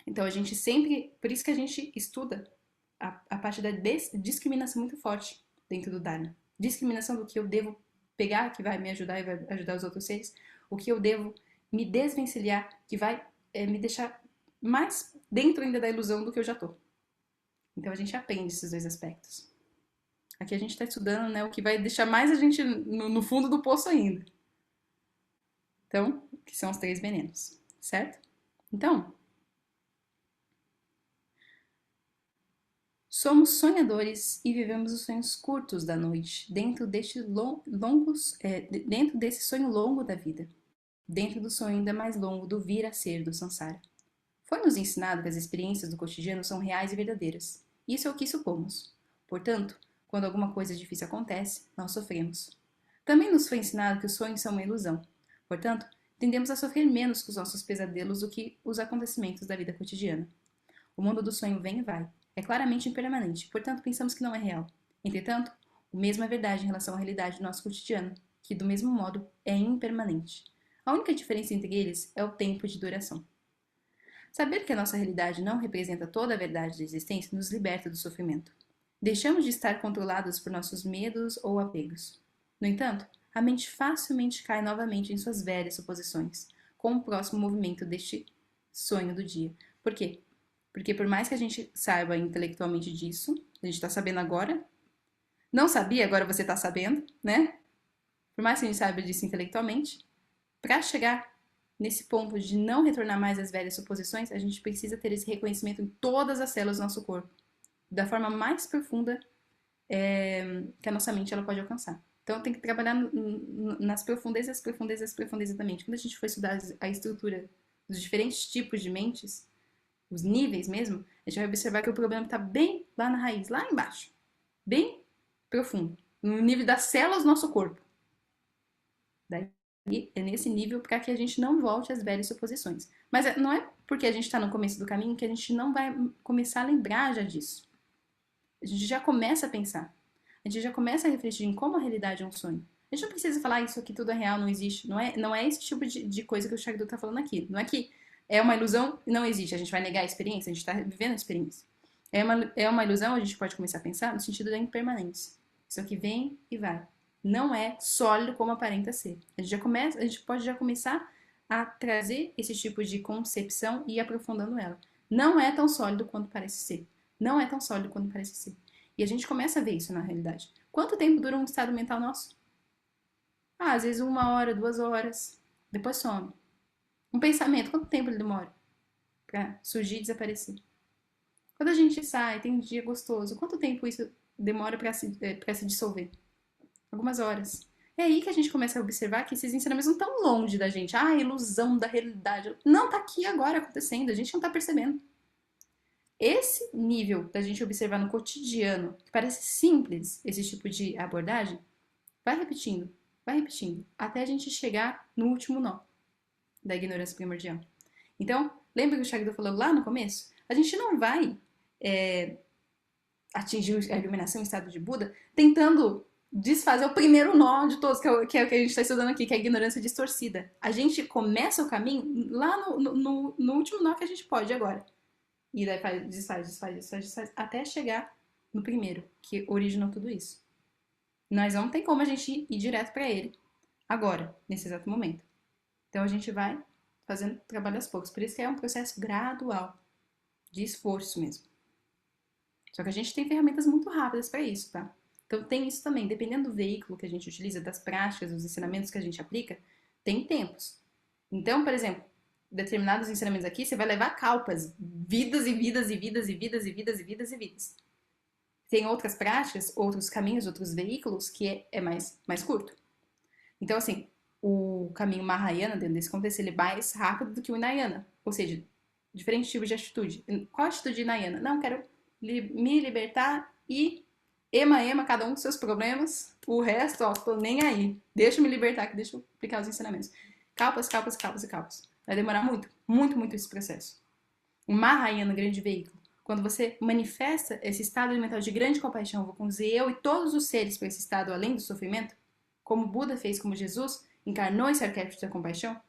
Então, a gente sempre. Por isso que a gente estuda a parte da discriminação muito forte dentro do Dharma. Discriminação do que eu devo pegar, que vai me ajudar e vai ajudar os outros seres, o que eu devo me desvencilhar, que vai me deixar mais dentro ainda da ilusão do que eu já tô. Então a gente aprende esses dois aspectos. Aqui a gente está estudando, né, o que vai deixar mais a gente no fundo do poço ainda. Então, que são os 3 venenos, certo? Então, somos sonhadores e vivemos os sonhos curtos da noite, dentro dentro desse sonho longo da vida, dentro do sonho ainda mais longo do vir a ser do Sansara. Foi-nos ensinado que as experiências do cotidiano são reais e verdadeiras. Isso é o que supomos. Portanto, quando alguma coisa difícil acontece, nós sofremos. Também nos foi ensinado que os sonhos são uma ilusão. Portanto, tendemos a sofrer menos com os nossos pesadelos do que os acontecimentos da vida cotidiana. O mundo do sonho vem e vai. É claramente impermanente, portanto pensamos que não é real. Entretanto, o mesmo é verdade em relação à realidade do nosso cotidiano, que do mesmo modo é impermanente. A única diferença entre eles é o tempo de duração. Saber que a nossa realidade não representa toda a verdade da existência nos liberta do sofrimento. Deixamos de estar controlados por nossos medos ou apegos. No entanto, a mente facilmente cai novamente em suas velhas suposições, com o próximo movimento deste sonho do dia. Por quê? Porque por mais que a gente saiba intelectualmente disso, a gente está sabendo agora, não sabia, agora você está sabendo, né? Por mais que a gente saiba disso intelectualmente, para chegar nesse ponto de não retornar mais às velhas suposições, a gente precisa ter esse reconhecimento em todas as células do nosso corpo, da forma mais profunda que a nossa mente ela pode alcançar. Então tem que trabalhar nas profundezas da mente. Quando a gente for estudar a estrutura dos diferentes tipos de mentes, os níveis mesmo, a gente vai observar que o problema está bem lá na raiz, lá embaixo, bem profundo, no nível das células do nosso corpo. Daí é nesse nível para que a gente não volte às velhas suposições. Mas não é porque a gente está no começo do caminho que a gente não vai começar a lembrar já disso. A gente já começa a pensar. A gente já começa a refletir em como a realidade é um sonho. A gente não precisa falar isso aqui tudo é real, não existe. Não é esse tipo de coisa que o Shagdu está falando aqui. Não é que é uma ilusão e não existe. A gente vai negar a experiência, a gente está vivendo a experiência. É uma ilusão, a gente pode começar a pensar no sentido da impermanência. Isso aqui vem e vai. Não é sólido como aparenta ser. A gente pode já começar a trazer esse tipo de concepção e ir aprofundando ela. Não é tão sólido quanto parece ser. Não é tão sólido quanto parece ser. E a gente começa a ver isso na realidade. Quanto tempo dura um estado mental nosso? Às vezes 1 hora, 2 horas. Depois some. Um pensamento, quanto tempo ele demora para surgir e desaparecer? Quando a gente sai, tem um dia gostoso, quanto tempo isso demora para se dissolver? Algumas horas. É aí que a gente começa a observar que esses ensinamentos não estão longe da gente. Ah, ilusão da realidade. Não, tá aqui agora acontecendo, a gente não tá percebendo. Esse nível da gente observar no cotidiano, que parece simples esse tipo de abordagem, vai repetindo, até a gente chegar no último nó da ignorância primordial. Então, lembra que o Shagdo falou lá no começo? A gente não vai atingir a iluminação em estado de Buda tentando desfazer o primeiro nó de todos, que é o que a gente está estudando aqui, que é a ignorância distorcida. A gente começa o caminho lá no último nó que a gente pode agora. E daí desfaz, até chegar no primeiro, que originou tudo isso. Nós não tem como a gente ir direto para ele agora, nesse exato momento. Então a gente vai fazendo trabalho aos poucos. Por isso que é um processo gradual, de esforço mesmo. Só que a gente tem ferramentas muito rápidas para isso, tá? Então tem isso também, dependendo do veículo que a gente utiliza, das práticas, dos ensinamentos que a gente aplica, tem tempos. Então, por exemplo, determinados ensinamentos aqui, você vai levar calpas, vidas e vidas e vidas e vidas e vidas e vidas e vidas. Tem outras práticas, outros caminhos, outros veículos que é mais curto. Então, assim, o caminho Mahayana, dentro desse contexto, ele é mais rápido do que o Hinayana. Ou seja, diferentes tipos de atitude. Qual a atitude Hinayana? Não, quero me libertar e ema, cada um com seus problemas. O resto, ó, tô nem aí. Deixa eu me libertar aqui, deixa eu aplicar os ensinamentos. Calpas. Vai demorar muito esse processo. O Mahayana, grande veículo, quando você manifesta esse estado mental de grande compaixão, vou conduzir eu e todos os seres para esse estado além do sofrimento, como Buda fez, como Jesus encarnou esse arquétipo da compaixão,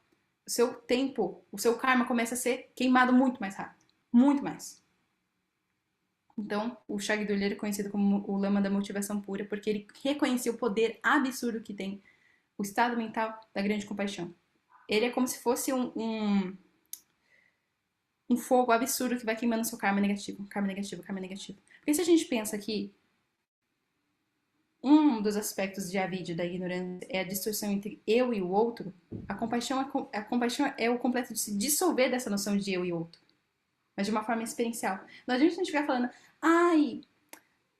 o seu tempo, o seu karma começa a ser queimado muito mais rápido. Muito mais. Então, o Shagdul é conhecido como o lama da motivação pura, porque ele reconhecia o poder absurdo que tem o estado mental da grande compaixão. Ele é como se fosse um fogo absurdo que vai queimando o seu karma negativo. Porque se a gente pensa que um dos aspectos de avidya, da ignorância, é a distorção entre eu e o outro, a compaixão é o completo de se dissolver dessa noção de eu e outro, mas de uma forma experiencial. Não adianta a gente ficar falando, ai,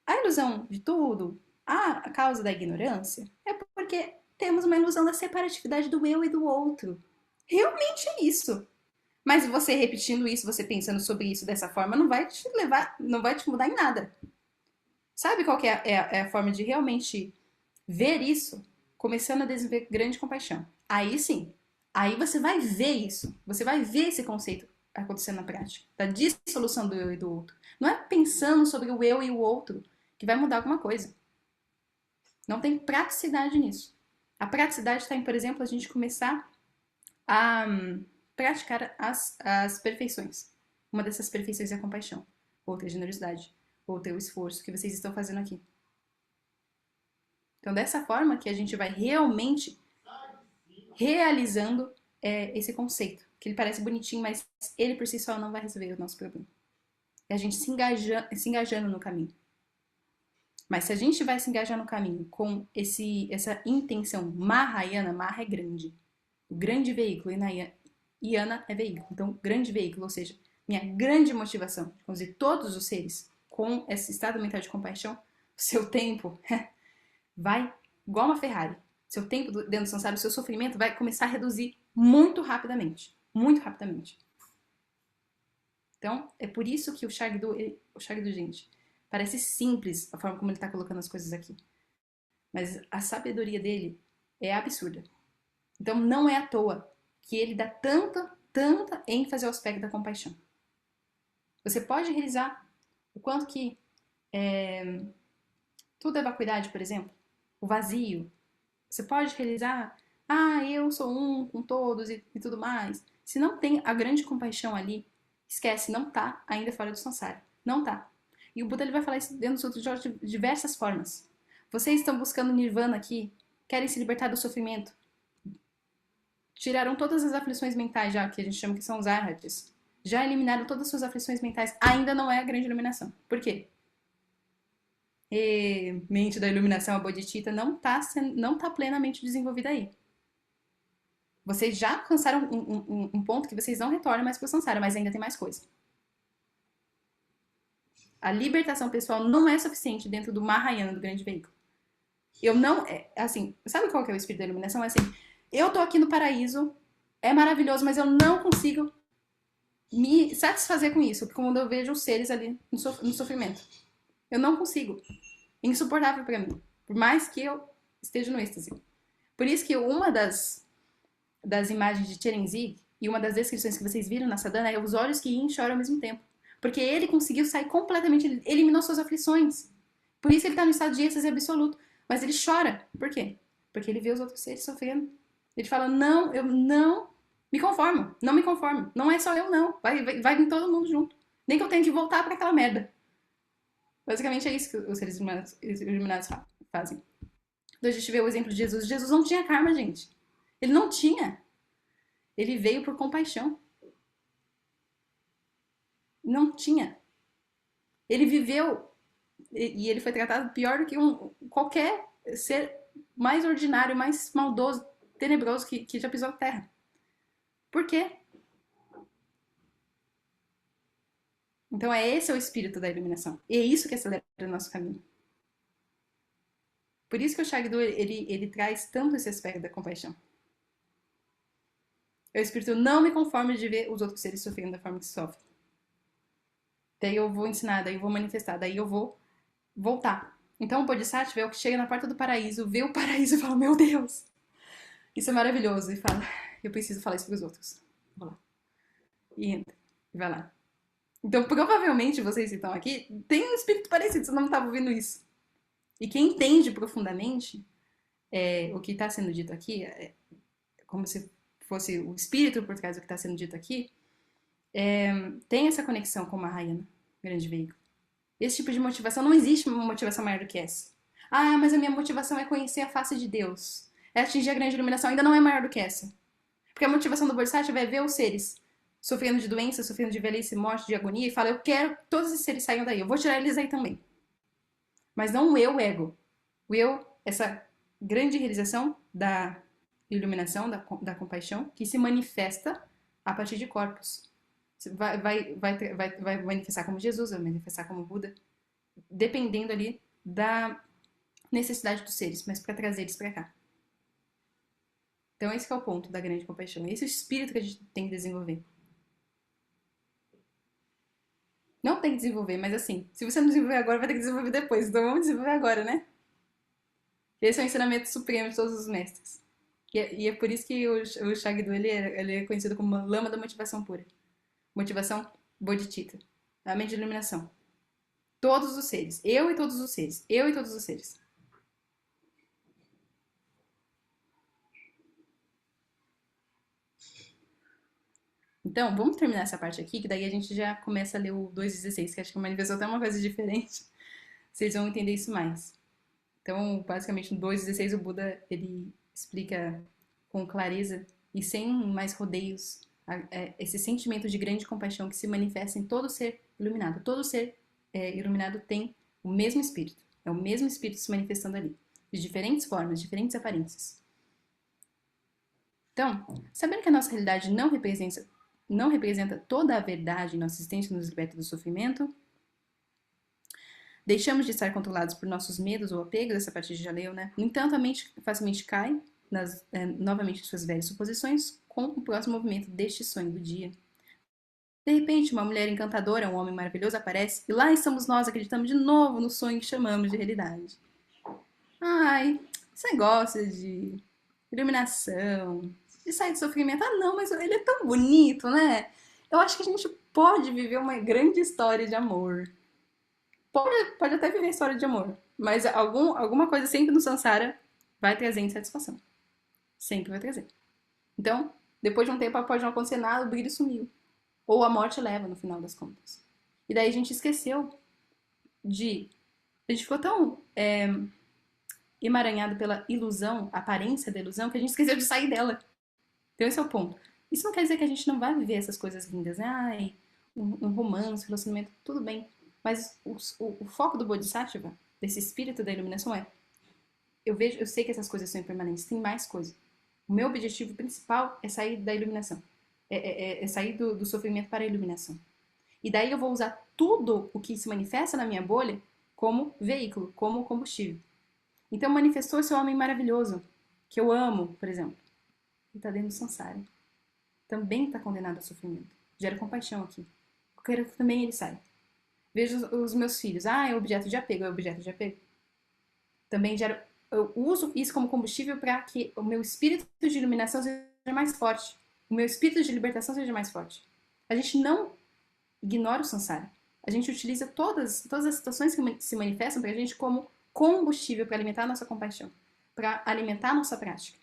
a ilusão de tudo, a causa da ignorância, é porque temos uma ilusão da separatividade do eu e do outro. Realmente é isso. Mas você repetindo isso, você pensando sobre isso dessa forma, não vai te mudar em nada. Sabe qual que é a forma de realmente ver isso? Começando a desenvolver grande compaixão. Aí sim, aí você vai ver isso. Você vai ver esse conceito acontecendo na prática. Da dissolução do eu e do outro. Não é pensando sobre o eu e o outro que vai mudar alguma coisa. Não tem praticidade nisso. A praticidade está em, por exemplo, a gente começar a praticar as perfeições. Uma dessas perfeições é a compaixão. Outra é a generosidade. Outra é o esforço que vocês estão fazendo aqui. Então, dessa forma que a gente vai realmente realizando esse conceito. Que ele parece bonitinho, mas ele por si só não vai resolver o nosso problema. É a gente se engajando no caminho. Mas se a gente vai se engajar no caminho com essa intenção Mahayana, Maha é grande. O grande veículo, Yana é veículo. Então, grande veículo, ou seja, minha grande motivação de conduzir todos os seres com esse estado mental de compaixão, o seu tempo vai igual uma Ferrari. Seu tempo dentro do samsara, o seu sofrimento vai começar a reduzir muito rapidamente. Muito rapidamente. Então, é por isso que o Shagdu, gente, parece simples a forma como ele está colocando as coisas aqui. Mas a sabedoria dele é absurda. Então, não é à toa que ele dá tanta ênfase ao aspecto da compaixão. Você pode realizar o quanto que tudo é vacuidade, por exemplo, o vazio. Você pode realizar, eu sou um com todos e tudo mais. Se não tem a grande compaixão ali, esquece, não tá ainda fora do samsara. Não tá. E o Buda ele vai falar isso dentro dos outros jogos de diversas formas. Vocês estão buscando nirvana aqui, querem se libertar do sofrimento. Tiraram todas as aflições mentais já, que a gente chama que são os arhatas. Já eliminaram todas as suas aflições mentais. Ainda não é a grande iluminação. Por quê? Mente da iluminação, a bodhicitta, não tá plenamente desenvolvida aí. Vocês já alcançaram um ponto que vocês não retornam mais para o samsara, mas ainda tem mais coisa. A libertação pessoal não é suficiente dentro do Mahayana, do grande veículo. Eu não, assim, sabe qual que é o espírito da iluminação? É assim, eu tô aqui no paraíso, é maravilhoso, mas eu não consigo me satisfazer com isso, quando eu vejo os seres ali no sofrimento. Eu não consigo. É insuportável para mim. Por mais que eu esteja no êxtase. Por isso que uma das imagens de Cherenzig e uma das descrições que vocês viram na sadhana é os olhos que riem e choram ao mesmo tempo. Porque ele conseguiu sair completamente, ele eliminou suas aflições. Por isso ele está no estado de êxtase absoluto. Mas ele chora. Por quê? Porque ele vê os outros seres sofrendo. Ele fala, não, eu não me conformo. Não me conformo. Não é só eu, não. Vai vir todo mundo junto. Nem que eu tenha que voltar para aquela merda. Basicamente é isso que os seres iluminados fazem. Então a gente vê o exemplo de Jesus. Jesus não tinha karma, gente. Ele não tinha. Ele veio por compaixão. Não tinha. Ele viveu e ele foi tratado pior do que qualquer ser mais ordinário, mais maldoso, tenebroso que já pisou a terra. Por quê? Então esse é o espírito da iluminação. E é isso que acelera o nosso caminho. Por isso que o Shagdu, ele traz tanto esse aspecto da compaixão. É o espírito não me conforme de ver os outros seres sofrendo da forma que sofrem. Daí eu vou ensinar, daí eu vou manifestar, daí eu vou voltar. Então o Bodhisattva é o que chega na porta do paraíso, vê o paraíso e fala, meu Deus, isso é maravilhoso. E fala, eu preciso falar isso para os outros. Vou lá. E entra. E vai lá. Então provavelmente vocês que estão aqui têm um espírito parecido, você não estava ouvindo isso. E quem entende profundamente o que está sendo dito aqui, como se fosse o espírito por trás do que está sendo dito aqui, tem essa conexão com o Mahayana, grande veículo. Esse tipo de motivação, não existe uma motivação maior do que essa. Ah, mas a minha motivação é conhecer a face de Deus. É atingir a grande iluminação, ainda não é maior do que essa. Porque a motivação do Bodhisattva é ver os seres sofrendo de doença, sofrendo de velhice, morte, de agonia, e fala, eu quero que todos esses seres saiam daí, eu vou tirar eles aí também. Mas não o eu, o ego. O eu, essa grande realização da iluminação, da compaixão, que se manifesta a partir de corpos. Vai manifestar como Jesus, vai manifestar como Buda, dependendo ali da necessidade dos seres, mas para trazer eles para cá. Então esse é o ponto da grande compaixão. Esse é o espírito que a gente tem que desenvolver. Não tem que desenvolver, mas assim, se você não desenvolver agora, vai ter que desenvolver depois. Então vamos desenvolver agora, né? Esse é o ensinamento supremo de todos os mestres. E é por isso que o Shagdu, ele é conhecido como lama da motivação pura. Motivação bodhicitta. A mente de iluminação. Todos os seres. Eu e todos os seres. Eu e todos os seres. Então, vamos terminar essa parte aqui, que daí a gente já começa a ler o 2,16, que acho que manifestou até uma coisa diferente. Vocês vão entender isso mais. Então, basicamente, no 2,16 o Buda, ele explica com clareza e sem mais rodeios esse sentimento de grande compaixão que se manifesta em todo ser iluminado. Todo ser iluminado tem o mesmo espírito. É o mesmo espírito se manifestando ali. De diferentes formas, diferentes aparências. Então, sabendo que a nossa realidade não representa toda a verdade em nossa existência que nos liberta do sofrimento, deixamos de estar controlados por nossos medos ou apegos, essa parte já leu, né? No entanto, a mente facilmente cai novamente em suas velhas suposições com o próximo movimento deste sonho do dia. De repente, uma mulher encantadora, um homem maravilhoso aparece e lá estamos nós acreditando de novo no sonho que chamamos de realidade. Ai, esse negócio de iluminação, de sair do sofrimento. Ah, não, mas ele é tão bonito, né? Eu acho que a gente pode viver uma grande história de amor. Pode até viver história de amor, mas alguma coisa sempre no Sansara vai trazer insatisfação. Sempre vai trazer. Então, depois de um tempo pode não acontecer nada, o brilho sumiu. Ou a morte leva no final das contas. E daí a gente esqueceu de... A gente ficou tão emaranhado pela ilusão, a aparência da ilusão, que a gente esqueceu de sair dela. Então esse é o ponto. Isso não quer dizer que a gente não vai viver essas coisas lindas, né? Ai, um romance, um relacionamento, tudo bem. Mas o foco do Bodhisattva, desse espírito da iluminação eu sei que essas coisas são impermanentes, tem mais coisa. O meu objetivo principal é sair da iluminação. É sair do sofrimento para a iluminação. E daí eu vou usar tudo o que se manifesta na minha bolha como veículo, como combustível. Então manifestou esse homem maravilhoso, que eu amo, por exemplo. Ele está dentro do samsara. Também está condenado ao sofrimento. Gera compaixão aqui. Eu quero que também ele saia. Vejo os meus filhos. Ah, é objeto de apego, é objeto de apego. Também gero. Eu uso isso como combustível para que o meu espírito de iluminação seja mais forte. O meu espírito de libertação seja mais forte. A gente não ignora o samsara. A gente utiliza todas as situações que se manifestam para a gente como combustível para alimentar a nossa compaixão, para alimentar a nossa prática.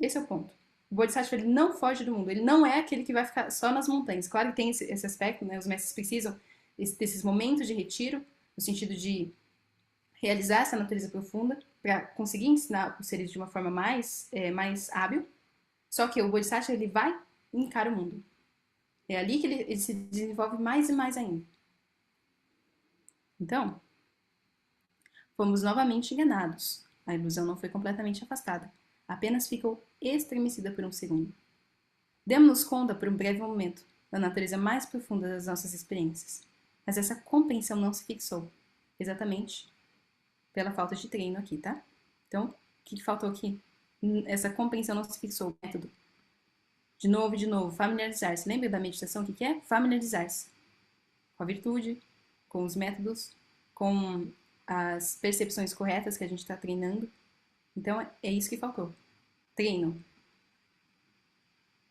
Esse é o ponto. O Bodhisattva ele não foge do mundo, ele não é aquele que vai ficar só nas montanhas. Claro que tem esse aspecto, né? Os mestres precisam desses momentos de retiro, no sentido de realizar essa natureza profunda, para conseguir ensinar os seres de uma forma mais hábil. Só que o Bodhisattva ele vai e encara o mundo. É ali que ele se desenvolve mais e mais ainda. Então, fomos novamente enganados. A ilusão não foi completamente afastada, apenas ficou estremecida por um segundo. Demos-nos conta por um breve momento da natureza mais profunda das nossas experiências, mas essa compreensão não se fixou, exatamente pela falta de treino aqui, tá? Então, o que faltou aqui? Essa compreensão não se fixou, o método. De novo, familiarizar-se. Lembra da meditação? O que é? Familiarizar-se com a virtude, com os métodos, com as percepções corretas que a gente está treinando. Então, é isso que faltou. Treino.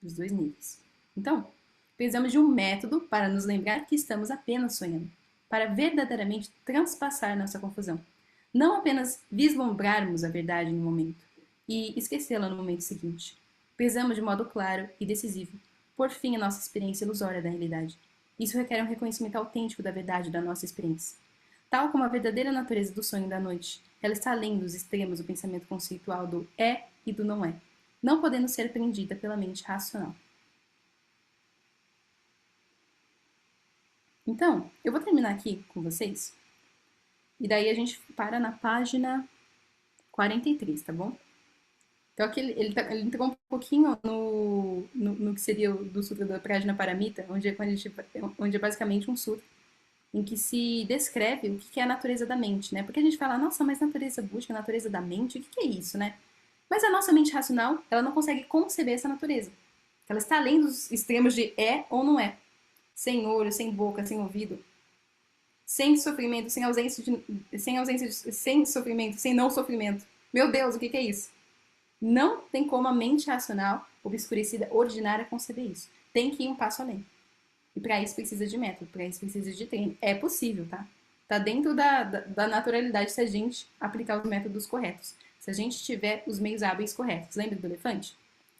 Dos dois níveis. Então, precisamos de um método para nos lembrar que estamos apenas sonhando, para verdadeiramente transpassar nossa confusão. Não apenas vislumbrarmos a verdade no momento e esquecê-la no momento seguinte. Precisamos de modo claro e decisivo por fim a nossa experiência ilusória da realidade. Isso requer um reconhecimento autêntico da verdade da nossa experiência. Tal como a verdadeira natureza do sonho da noite, ela está além dos extremos do pensamento conceitual do é e do não é, não podendo ser apreendida pela mente racional. Então, eu vou terminar aqui com vocês, e daí a gente para na página 43, tá bom? Então aqui ele entrou um pouquinho no que seria do Sutra da Prajna Paramita, onde é basicamente um sutra em que se descreve o que é a natureza da mente, né? Porque a gente fala, nossa, mas natureza búdica, natureza da mente, o que é isso, né? Mas a nossa mente racional, ela não consegue conceber essa natureza. Ela está além dos extremos de é ou não é. Sem olho, sem boca, sem ouvido, sem sofrimento, sem sofrimento, sem não sofrimento. Meu Deus, o que é isso? Não tem como a mente racional, obscurecida, ordinária, conceber isso. Tem que ir um passo além. E para isso precisa de método, para isso precisa de treino. É possível, tá? Tá dentro da naturalidade se a gente aplicar os métodos corretos. Se a gente tiver os meios hábeis corretos. Lembra do elefante?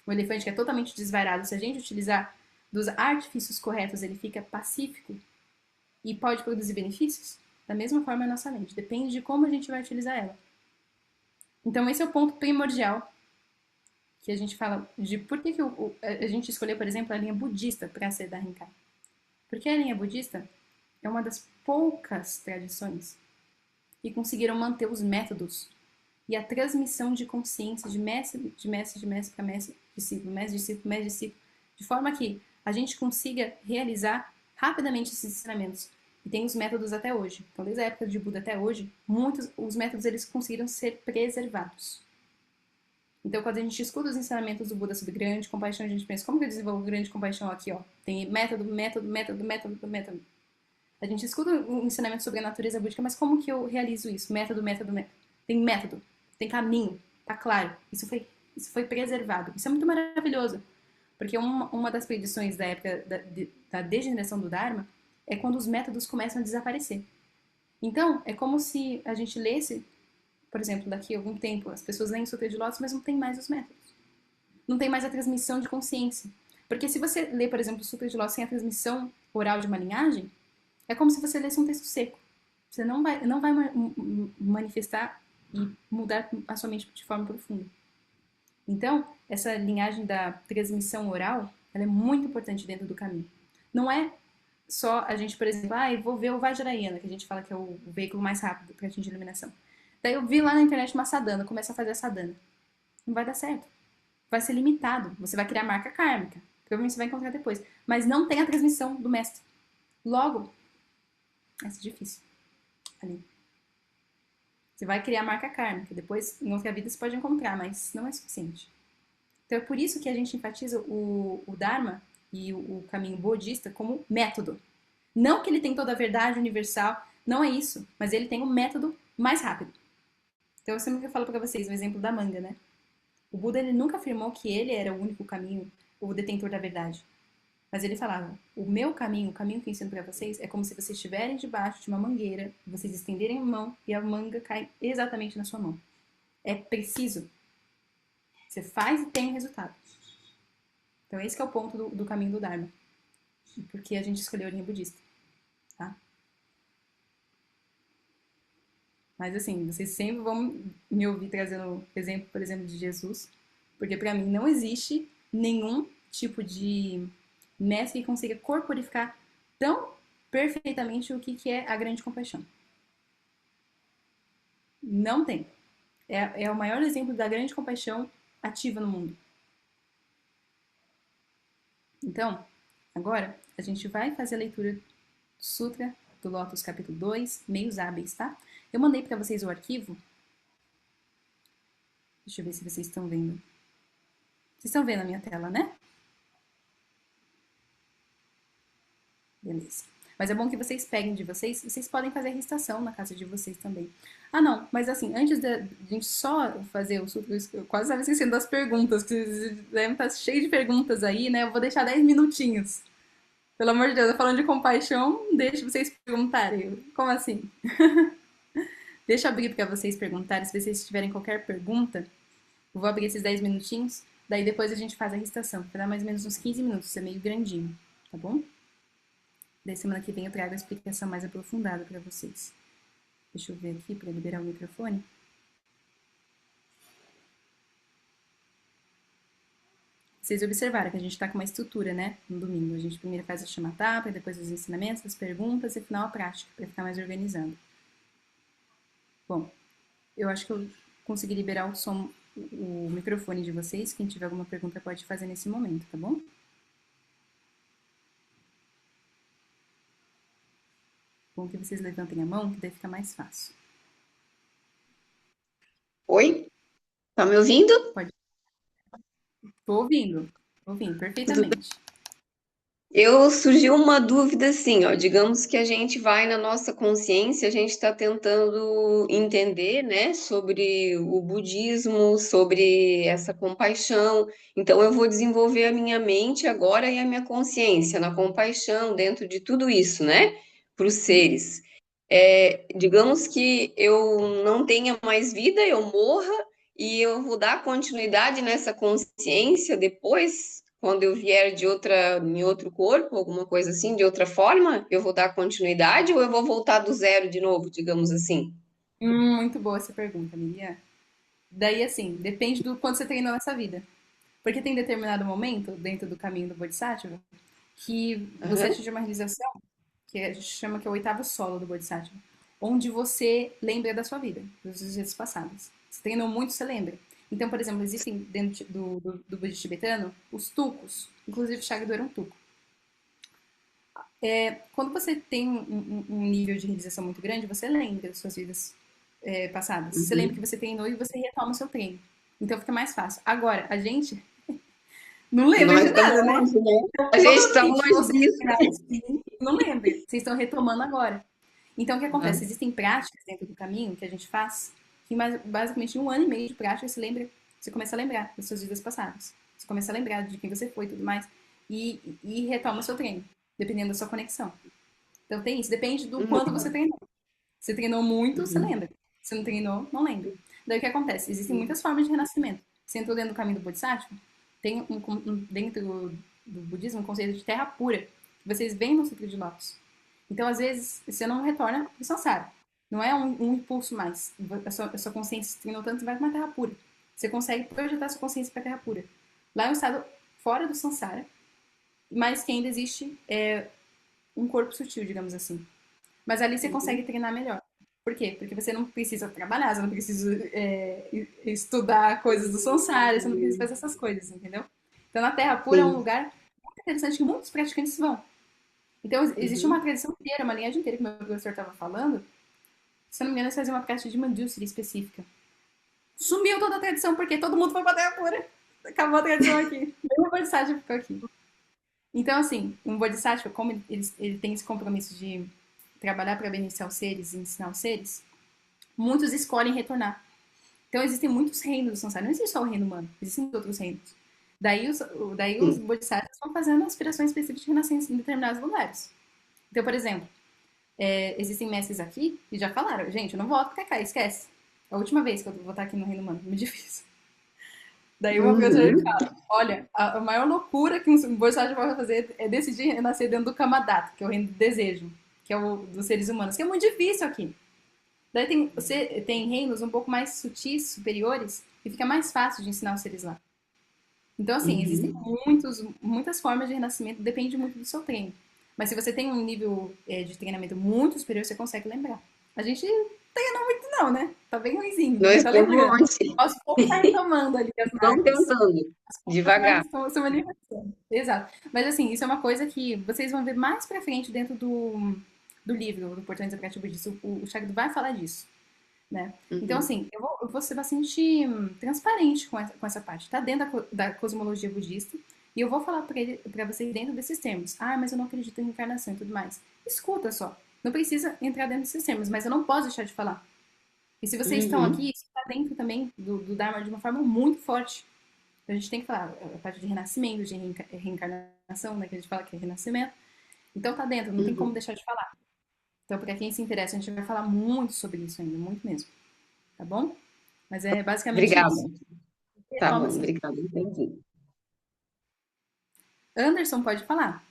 O elefante que é totalmente desvairado, se a gente utilizar dos artifícios corretos, ele fica pacífico e pode produzir benefícios? Da mesma forma a nossa mente. Depende de como a gente vai utilizar ela. Então esse é o ponto primordial que a gente fala de por que a gente escolheu, por exemplo, a linha budista para ser da Rinkai. Porque a linha budista é uma das poucas tradições que conseguiram manter os métodos e a transmissão de consciência de mestre para mestre, discípulo, mestre, discípulo, de forma que a gente consiga realizar rapidamente esses ensinamentos. E tem os métodos até hoje. Então, desde a época de Buda até hoje, os métodos eles conseguiram ser preservados. Então, quando a gente escuta os ensinamentos do Buda sobre grande compaixão, a gente pensa, como que eu desenvolvo grande compaixão aqui, ó? Tem método. A gente escuta um ensinamento sobre a natureza búdica, mas como que eu realizo isso? Método. Tem método, tem caminho, tá claro. Isso foi preservado. Isso é muito maravilhoso. Porque uma das predições da época da degeneração do Dharma é quando os métodos começam a desaparecer. Então, é como se a gente lesse, por exemplo, daqui a algum tempo, as pessoas leem o Sutra de Lótus, mas não tem mais os métodos. Não tem mais a transmissão de consciência. Porque se você lê, por exemplo, o Sutra de Lótus sem a transmissão oral de uma linhagem, é como se você lesse um texto seco. Você não vai manifestar e mudar a sua mente de forma profunda. Então, essa linhagem da transmissão oral, ela é muito importante dentro do caminho. Não é só a gente, por exemplo, vou ver o Vajrayana, que a gente fala que é o veículo mais rápido para atingir a iluminação. Daí eu vi lá na internet uma sadhana, começa a fazer a sadhana. Não vai dar certo. Vai ser limitado. Você vai criar marca kármica. Provavelmente você vai encontrar depois. Mas não tem a transmissão do mestre. Logo, vai ser difícil ali. Você vai criar marca kármica, depois em outra vida você pode encontrar, mas não é suficiente. Então é por isso que a gente enfatiza o Dharma e o caminho budista como método. Não que ele tem toda a verdade universal, não é isso, mas ele tem um método mais rápido. Então eu sempre falo para vocês o exemplo da manga, né? O Buda ele nunca afirmou que ele era o único caminho, o detentor da verdade. Mas ele falava: o meu caminho, o caminho que eu ensino para vocês, é como se vocês estiverem debaixo de uma mangueira, vocês estenderem a mão e a manga cai exatamente na sua mão. É preciso. Você faz e tem o resultado. Então esse é o ponto do caminho do Dharma. Porque a gente escolheu a linha budista. Tá? Mas assim, vocês sempre vão me ouvir trazendo exemplo, por exemplo, de Jesus. Porque para mim não existe nenhum tipo de mestre que consiga corporificar tão perfeitamente o que é a grande compaixão. Não tem. É o maior exemplo da grande compaixão ativa no mundo. Então, agora a gente vai fazer a leitura do Sutra do Lótus capítulo 2, meios hábeis, tá? Eu mandei para vocês o arquivo. Deixa eu ver se vocês estão vendo. Vocês estão vendo a minha tela, né? Beleza. Mas é bom que vocês peguem de vocês, vocês podem fazer a recitação na casa de vocês também. Ah, não, mas assim, antes de a gente só fazer o Sutra, eu quase estava esquecendo das perguntas, que vocês devem estar cheio de perguntas aí, né? Eu vou deixar 10 minutinhos. Pelo amor de Deus, eu falando de compaixão, deixa vocês perguntarem. Como assim? Deixa eu abrir para vocês perguntarem, se vocês tiverem qualquer pergunta, eu vou abrir esses 10 minutinhos, daí depois a gente faz a recitação, vai dar mais ou menos uns 15 minutos, isso é meio grandinho, tá bom? Daí semana que vem eu trago a explicação mais aprofundada para vocês. Deixa eu ver aqui para liberar o microfone. Vocês observaram que a gente está com uma estrutura, né? No domingo. A gente primeiro faz a chama-tapa, depois os ensinamentos, as perguntas e final a prática, para ficar mais organizado. Bom, eu acho que eu consegui liberar o som, o microfone de vocês. Quem tiver alguma pergunta pode fazer nesse momento, tá bom? Bom que vocês levantem a mão, que daí fica mais fácil. Oi? Tá me ouvindo? Pode. Tô ouvindo Tudo bem? perfeitamente. Eu surgiu uma dúvida assim, ó, digamos que a gente vai na nossa consciência, a gente está tentando entender, né, sobre o budismo, sobre essa compaixão. Então eu vou desenvolver a minha mente agora e a minha consciência na compaixão dentro de tudo isso, né, para os Uhum. seres. Digamos que eu não tenha mais vida, eu morra e eu vou dar continuidade nessa consciência depois, quando eu vier de outra, em outro corpo, alguma coisa assim, de outra forma, eu vou dar continuidade ou eu vou voltar do zero de novo, digamos assim? Muito boa essa pergunta, Miriam. Daí, assim, depende do quanto você treinou nessa vida. Porque tem determinado momento, dentro do caminho do Bodhisattva, que você Aham. atinge uma realização, que a gente chama que é o oitavo solo do Bodhisattva, onde você lembra da sua vida, dos dias passados. Você treinou muito, você lembra. Então, por exemplo, existem dentro do budismo tibetano os tucos, inclusive o Shagdu era um tuco. Quando você tem um nível de realização muito grande, você lembra das suas vidas passadas. Você lembra que Uhum. você treinou e você retoma o seu treino. Então fica mais fácil. Agora, a gente não lembra Nós de estamos nada, né? longe, né? Então, A gente está provavelmente longe vocês disso. treinaram assim, não lembra. Vocês estão retomando agora. Então, o que acontece? Aham. Existem práticas dentro do caminho que a gente faz que basicamente em 1 ano e meio de prática você lembra, você começa a lembrar das suas vidas passadas. Você começa a lembrar de quem você foi e tudo mais. E retoma o seu treino, dependendo da sua conexão. Então tem isso, depende do quanto você Uhum. treinou. Se treinou muito, você Uhum. lembra. Se não treinou, não lembra. Daí o que acontece? Existem muitas formas de renascimento. Você entrou dentro do caminho do Bodhisattva, tem dentro do budismo um conceito de terra pura, que vocês veem no Sutra de Lotus. Então, às vezes, você não retorna para o samsara. Não é um impulso mais. A sua consciência se treinou tanto, você vai para uma terra pura. Você consegue projetar sua consciência para a terra pura. Lá é um estado fora do samsara, mas que ainda existe um corpo sutil, digamos assim. Mas ali você consegue Uhum. treinar melhor. Por quê? Porque você não precisa trabalhar, você não precisa estudar coisas do samsara, você não precisa fazer essas coisas, entendeu? Então, na Terra Pura é um Sim. lugar muito interessante que muitos praticantes vão. Então, existe Uhum. uma tradição inteira, uma linhagem inteira que o meu professor estava falando. Se eu não me engano, eles faziam uma prática de Manjusri específica. Sumiu toda a tradição, porque todo mundo foi pra Terra Pura. Acabou a tradição aqui. Nenhum Bodhisattva ficou aqui. Então, assim, um Bodhisattva, como ele tem esse compromisso de trabalhar para beneficiar os seres e ensinar os seres, muitos escolhem retornar. Então, existem muitos reinos do samsara. Não existe só o reino humano, existem outros reinos. Daí os Sim. bodhisattvas vão fazendo aspirações específicas de renascença em determinados lugares. Então, por exemplo, existem mestres aqui que já falaram, gente, eu não volto pra cá, esquece. É a última vez que eu vou estar aqui no reino humano, muito difícil. Daí uma professora Uhum. fala, olha, a maior loucura que um bodhisattva pode fazer é decidir renascer dentro do Kamadatta, que é o reino do desejo, que é o dos seres humanos, que é muito difícil aqui. Daí tem reinos um pouco mais sutis, superiores, e fica mais fácil de ensinar os seres lá. Então, assim, existem Uhum. muitas formas de renascimento, depende muito do seu treino. Mas se você tem um nível de treinamento muito superior, você consegue lembrar. A gente treina muito não, né? Tá bem ruimzinho, mas Nós tá estamos lembrando. onde? Aos poucos tá retomando ali as Vamos marcas. tentando, As poucas devagar. marcas estão manifestando. Exato. Mas assim, isso é uma coisa que vocês vão ver mais pra frente dentro do livro, do Portões da Prática Budista. O Shagdu vai falar disso, né? Então, Uhum. assim, eu vou ser bastante transparente com essa parte. Tá dentro da cosmologia budista. E eu vou falar para vocês dentro desses termos. Ah, mas eu não acredito em reencarnação e tudo mais. Escuta só. Não precisa entrar dentro desses termos, mas eu não posso deixar de falar. E se vocês estão Uhum. aqui, isso está dentro também do Dharma de uma forma muito forte. Então, a gente tem que falar a parte de renascimento, de reencarnação, né? Que a gente fala que é renascimento. Então tá dentro, não tem como Uhum. deixar de falar. Então, para quem se interessa, a gente vai falar muito sobre isso ainda, muito mesmo. Tá bom? Mas é basicamente Obrigada. isso. Tá Retoma bom, assim. obrigada, entendi. Anderson, pode falar.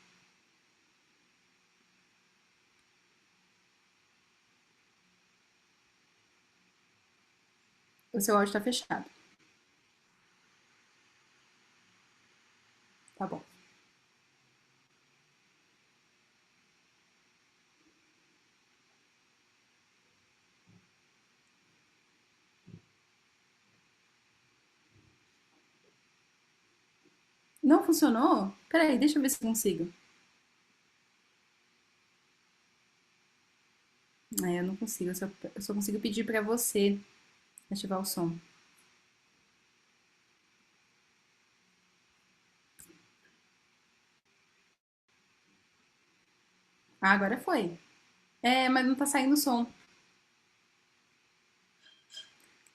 O seu áudio está fechado. Tá bom. Não funcionou? Peraí, deixa eu ver se eu consigo. Eu não consigo. Eu só consigo pedir para você ativar o som. Ah, agora foi. Mas não tá saindo o som.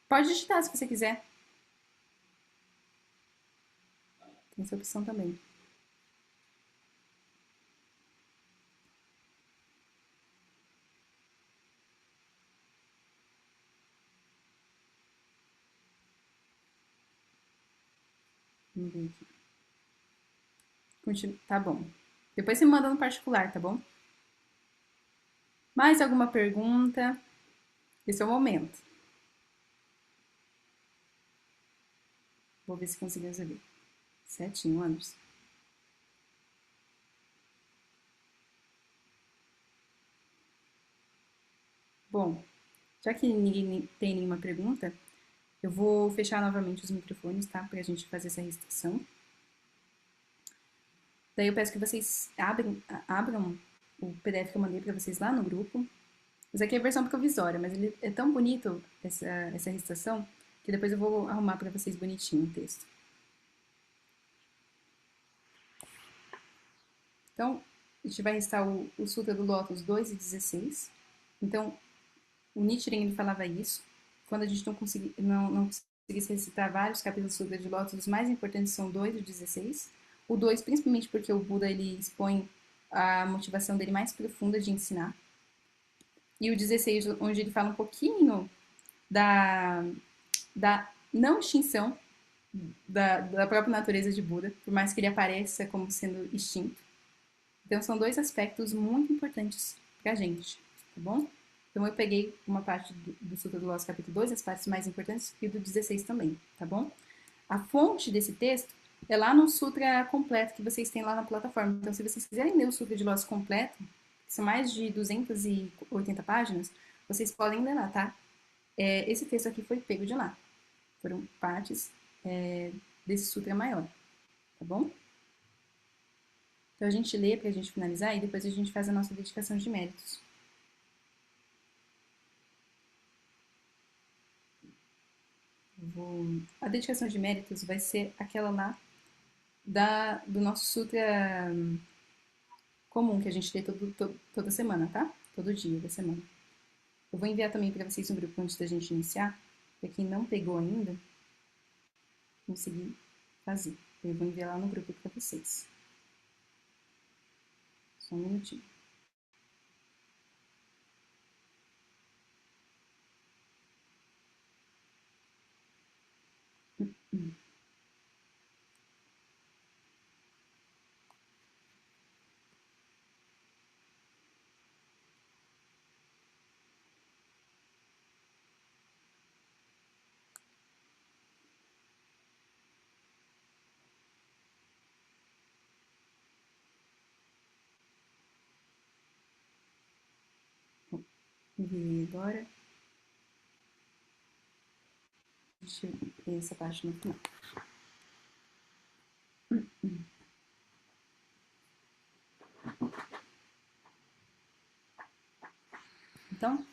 Pode digitar se você quiser. Tem essa opção também. Vamos ver aqui. Tá bom. Depois você me manda no particular, tá bom? Mais alguma pergunta? Esse é o momento. Vou ver se consigo resolver. Certinho, Anderson. Bom, já que ninguém tem nenhuma pergunta, eu vou fechar novamente os microfones, tá? Pra gente fazer essa restrição. Daí eu peço que vocês abram o PDF que eu mandei para vocês lá no grupo. Isso aqui é a versão provisória, mas ele é tão bonito, essa recitação, que depois eu vou arrumar para vocês bonitinho o texto. Então, a gente vai recitar o Sutra do Lótus 2 e 16. Então, o Nichiren ele falava isso. Quando a gente não conseguisse recitar vários capítulos do Sutra de Lótus, os mais importantes são o 2 e o 16. O 2, principalmente porque o Buda ele expõe a motivação dele mais profunda de ensinar. E o 16, onde ele fala um pouquinho da, da não extinção da própria natureza de Buda, por mais que ele apareça como sendo extinto. Então, são dois aspectos muito importantes pra gente, tá bom? Então, eu peguei uma parte do Sutra do Lotus, capítulo 2, as partes mais importantes, e do 16 também, tá bom? A fonte desse texto é lá no Sutra completo que vocês têm lá na plataforma. Então, se vocês quiserem ler o Sutra de Lotus completo, que são mais de 280 páginas, vocês podem ler lá, tá? Esse texto aqui foi pego de lá. Foram partes desse sutra maior, tá bom? Então a gente lê para a gente finalizar e depois a gente faz a nossa dedicação de méritos. A dedicação de méritos vai ser aquela lá do nosso sutra comum que a gente lê toda semana, tá? Todo dia da semana. Eu vou enviar também para vocês um grupo antes da gente iniciar, para quem não pegou ainda, conseguir fazer. Eu vou enviar lá no grupo para vocês. Só um minutinho. Enviei agora. Deixa eu ver essa parte no final. Então,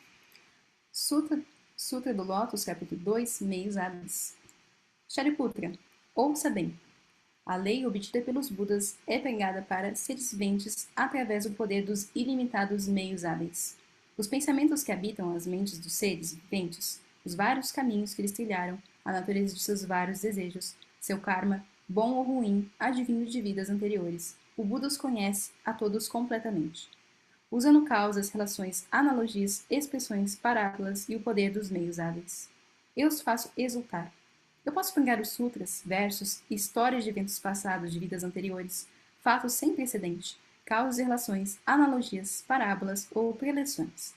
Sutra do Lótus, capítulo 2, meios hábeis. Shariputra, ouça bem. A lei obtida pelos Budas é pregada para seres viventes através do poder dos ilimitados meios hábeis. Os pensamentos que habitam as mentes dos seres viventes, os vários caminhos que eles trilharam, a natureza de seus vários desejos, seu karma, bom ou ruim, advindo de vidas anteriores. O Buda os conhece a todos completamente, usando causas, relações, analogias, expressões, parábolas e o poder dos meios hábeis. Eu os faço exultar. Eu posso pegar os sutras, versos, histórias de eventos passados de vidas anteriores, fatos sem precedente, causas e relações, analogias, parábolas ou preleções.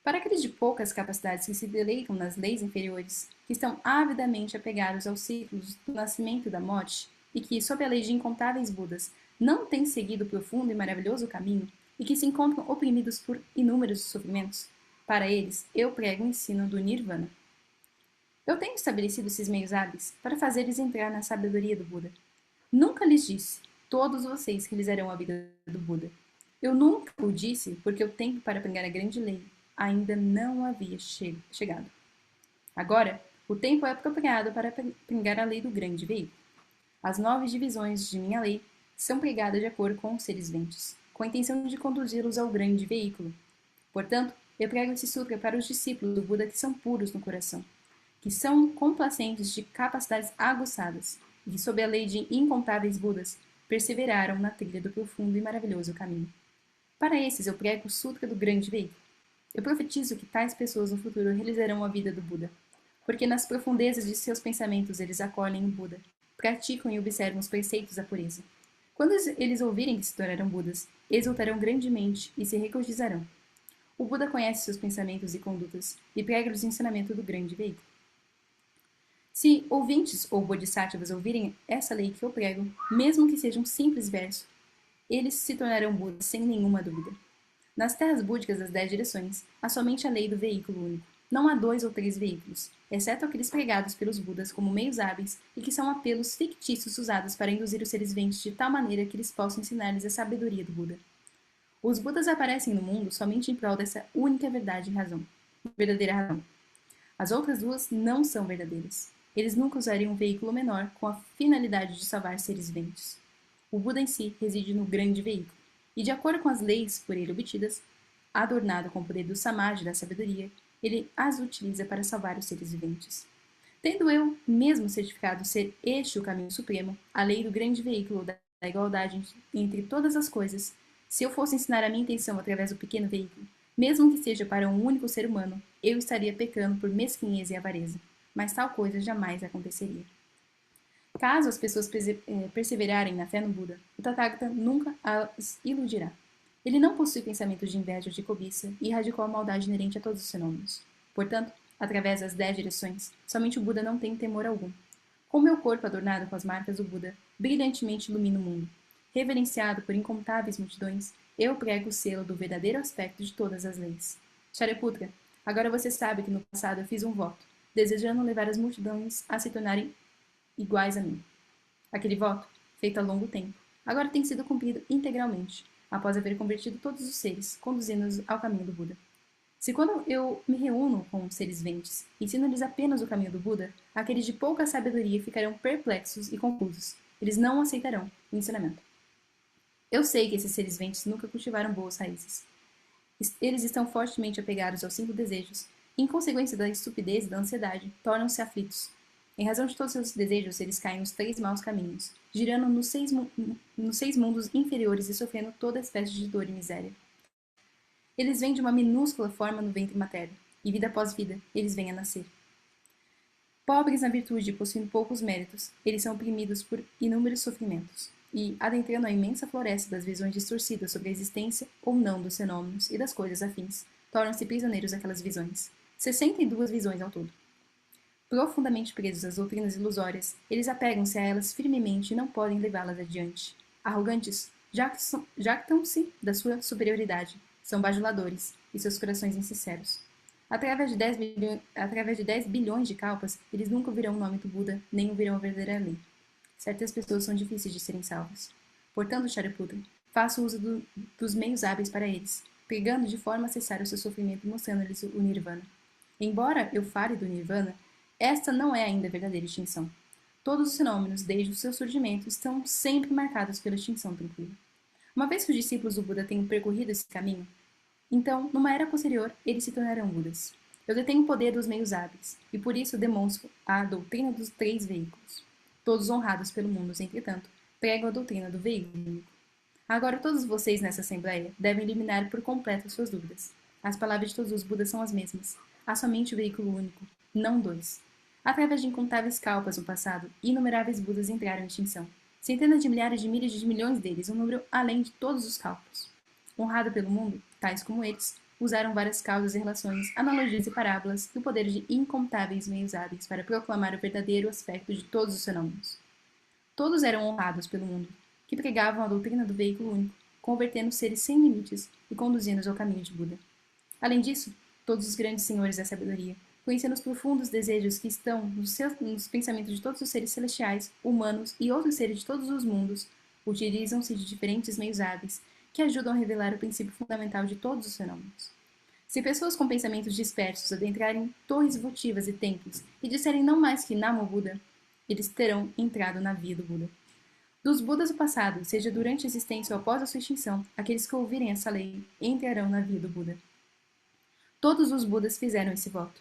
Para aqueles de poucas capacidades que se deleitam nas leis inferiores, que estão avidamente apegados aos ciclos do nascimento e da morte, e que, sob a lei de incontáveis Budas, não têm seguido o profundo e maravilhoso caminho, e que se encontram oprimidos por inúmeros sofrimentos, para eles eu prego o ensino do Nirvana. Eu tenho estabelecido esses meios hábeis para fazer-lhes entrar na sabedoria do Buda. Nunca lhes disse, todos vocês realizarão a vida do Buda. Eu nunca o disse porque o tempo para pregar a grande lei ainda não havia chegado. Agora, o tempo é apropriado para pregar a lei do grande veículo. As 9 divisões de minha lei são pregadas de acordo com os seres viventes, com a intenção de conduzi-los ao grande veículo. Portanto, eu prego esse sutra para os discípulos do Buda que são puros no coração, que são complacentes de capacidades aguçadas e que, sob a lei de incontáveis Budas, perseveraram na trilha do profundo e maravilhoso caminho. Para esses, eu prego o Sutra do Grande Veículo. Eu profetizo que tais pessoas no futuro realizarão a vida do Buda, porque nas profundezas de seus pensamentos eles acolhem o Buda, praticam e observam os preceitos da pureza. Quando eles ouvirem que se tornarão Budas, exultarão grandemente e se regozijarão. O Buda conhece seus pensamentos e condutas e prega-lhes o ensinamento do grande veículo. Se ouvintes ou bodhisattvas ouvirem essa lei que eu prego, mesmo que seja um simples verso, eles se tornarão Budas sem nenhuma dúvida. Nas terras búdicas das 10 direções, há somente a lei do veículo único. Não há 2 ou 3 veículos, exceto aqueles pregados pelos Budas como meios hábeis e que são apelos fictícios usados para induzir os seres viventes de tal maneira que eles possam ensinar-lhes a sabedoria do Buda. Os Budas aparecem no mundo somente em prol dessa única verdade e razão, verdadeira razão. As outras duas não são verdadeiras. Eles nunca usariam um veículo menor com a finalidade de salvar seres viventes. O Buda em si reside no grande veículo, e de acordo com as leis por ele obtidas, adornado com o poder do samadhi da sabedoria, ele as utiliza para salvar os seres viventes. Tendo eu mesmo certificado ser este o caminho supremo, a lei do grande veículo da igualdade entre todas as coisas, se eu fosse ensinar a minha intenção através do pequeno veículo, mesmo que seja para um único ser humano, eu estaria pecando por mesquinhez e avareza, mas tal coisa jamais aconteceria. Caso as pessoas perseverarem na fé no Buda, o Tathagata nunca as iludirá. Ele não possui pensamentos de inveja ou de cobiça e erradicou a maldade inerente a todos os fenômenos. Portanto, através das 10 direções, somente o Buda não tem temor algum. Com meu corpo adornado com as marcas do Buda, brilhantemente ilumina o mundo. Reverenciado por incontáveis multidões, eu prego o selo do verdadeiro aspecto de todas as leis. Shariputra, agora você sabe que no passado eu fiz um voto, desejando levar as multidões a se tornarem iguais a mim. Aquele voto, feito há longo tempo, agora tem sido cumprido integralmente, após haver convertido todos os seres, conduzindo-os ao caminho do Buda. Se quando eu me reúno com seres ventes, ensino-lhes apenas o caminho do Buda, aqueles de pouca sabedoria ficarão perplexos e confusos. Eles não aceitarão o ensinamento. Eu sei que esses seres ventes nunca cultivaram boas raízes. Eles estão fortemente apegados aos 5 desejos e, em consequência da estupidez e da ansiedade, tornam-se aflitos. Em razão de todos seus desejos, eles caem nos 3 maus caminhos, girando nos 6 mundos inferiores e sofrendo toda espécie de dor e miséria. Eles vêm de uma minúscula forma no ventre materno, e vida após vida, eles vêm a nascer. Pobres na virtude e possuindo poucos méritos, eles são oprimidos por inúmeros sofrimentos, e, adentrando a imensa floresta das visões distorcidas sobre a existência ou não dos fenômenos e das coisas afins, tornam-se prisioneiros daquelas visões. 62 visões ao todo. Profundamente presos às doutrinas ilusórias, eles apegam-se a elas firmemente e não podem levá-las adiante. Arrogantes, jactam-se da sua superioridade, são bajuladores, e seus corações insinceros. Através de 10 bilhões de kalpas, eles nunca ouvirão o nome do Buda, nem ouvirão a verdadeira lei. Certas pessoas são difíceis de serem salvas. Portanto, Shariputra, faça uso dos meios hábeis para eles, pregando de forma a cessar o seu sofrimento e mostrando-lhes o Nirvana. Embora eu fale do Nirvana, esta não é ainda a verdadeira extinção. Todos os fenômenos, desde o seu surgimento, estão sempre marcados pela extinção tranquila. Uma vez que os discípulos do Buda tenham percorrido esse caminho, então, numa era posterior, eles se tornarão Budas. Eu detenho o poder dos meios hábeis, e por isso demonstro a doutrina dos 3 veículos. Todos honrados pelo mundo, entretanto, pregam a doutrina do veículo único. Agora todos vocês nessa assembleia devem eliminar por completo suas dúvidas. As palavras de todos os Budas são as mesmas. Há somente o veículo único, não 2. Através de incontáveis kalpas no passado, inumeráveis Budas entraram em extinção. Centenas de milhares de milhões deles, um número além de todos os cálculos. Honrado pelo mundo, tais como eles, usaram várias causas e relações, analogias e parábolas e o poder de incontáveis meios hábeis para proclamar o verdadeiro aspecto de todos os fenômenos. Todos eram honrados pelo mundo, que pregavam a doutrina do veículo único, convertendo seres sem limites e conduzindo-os ao caminho de Buda. Além disso, todos os grandes senhores da sabedoria, conhecendo os profundos desejos que estão nos pensamentos de todos os seres celestiais, humanos e outros seres de todos os mundos, utilizam-se de diferentes meios hábeis que ajudam a revelar o princípio fundamental de todos os fenômenos. Se pessoas com pensamentos dispersos adentrarem torres votivas e templos e disserem não mais que Namo Buda, eles terão entrado na via do Buda. Dos Budas do passado, seja durante a existência ou após a sua extinção, aqueles que ouvirem essa lei entrarão na via do Buda. Todos os Budas fizeram esse voto.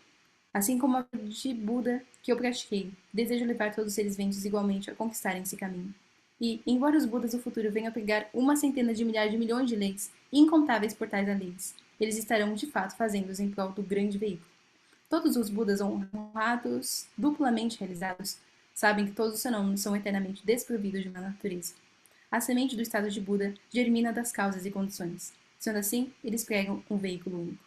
Assim como a de Buda que eu pratiquei, desejo levar todos os seres viventes igualmente a conquistarem esse caminho. E, embora os Budas do futuro venham a pregar uma centena de milhares de milhões de leis e incontáveis portais alheios, eles estarão de fato fazendo-os em prol do grande veículo. Todos os Budas honrados, duplamente realizados, sabem que todos os fenômenos são eternamente desprovidos de uma natureza. A semente do estado de Buda germina das causas e condições. Sendo assim, eles pregam um veículo único.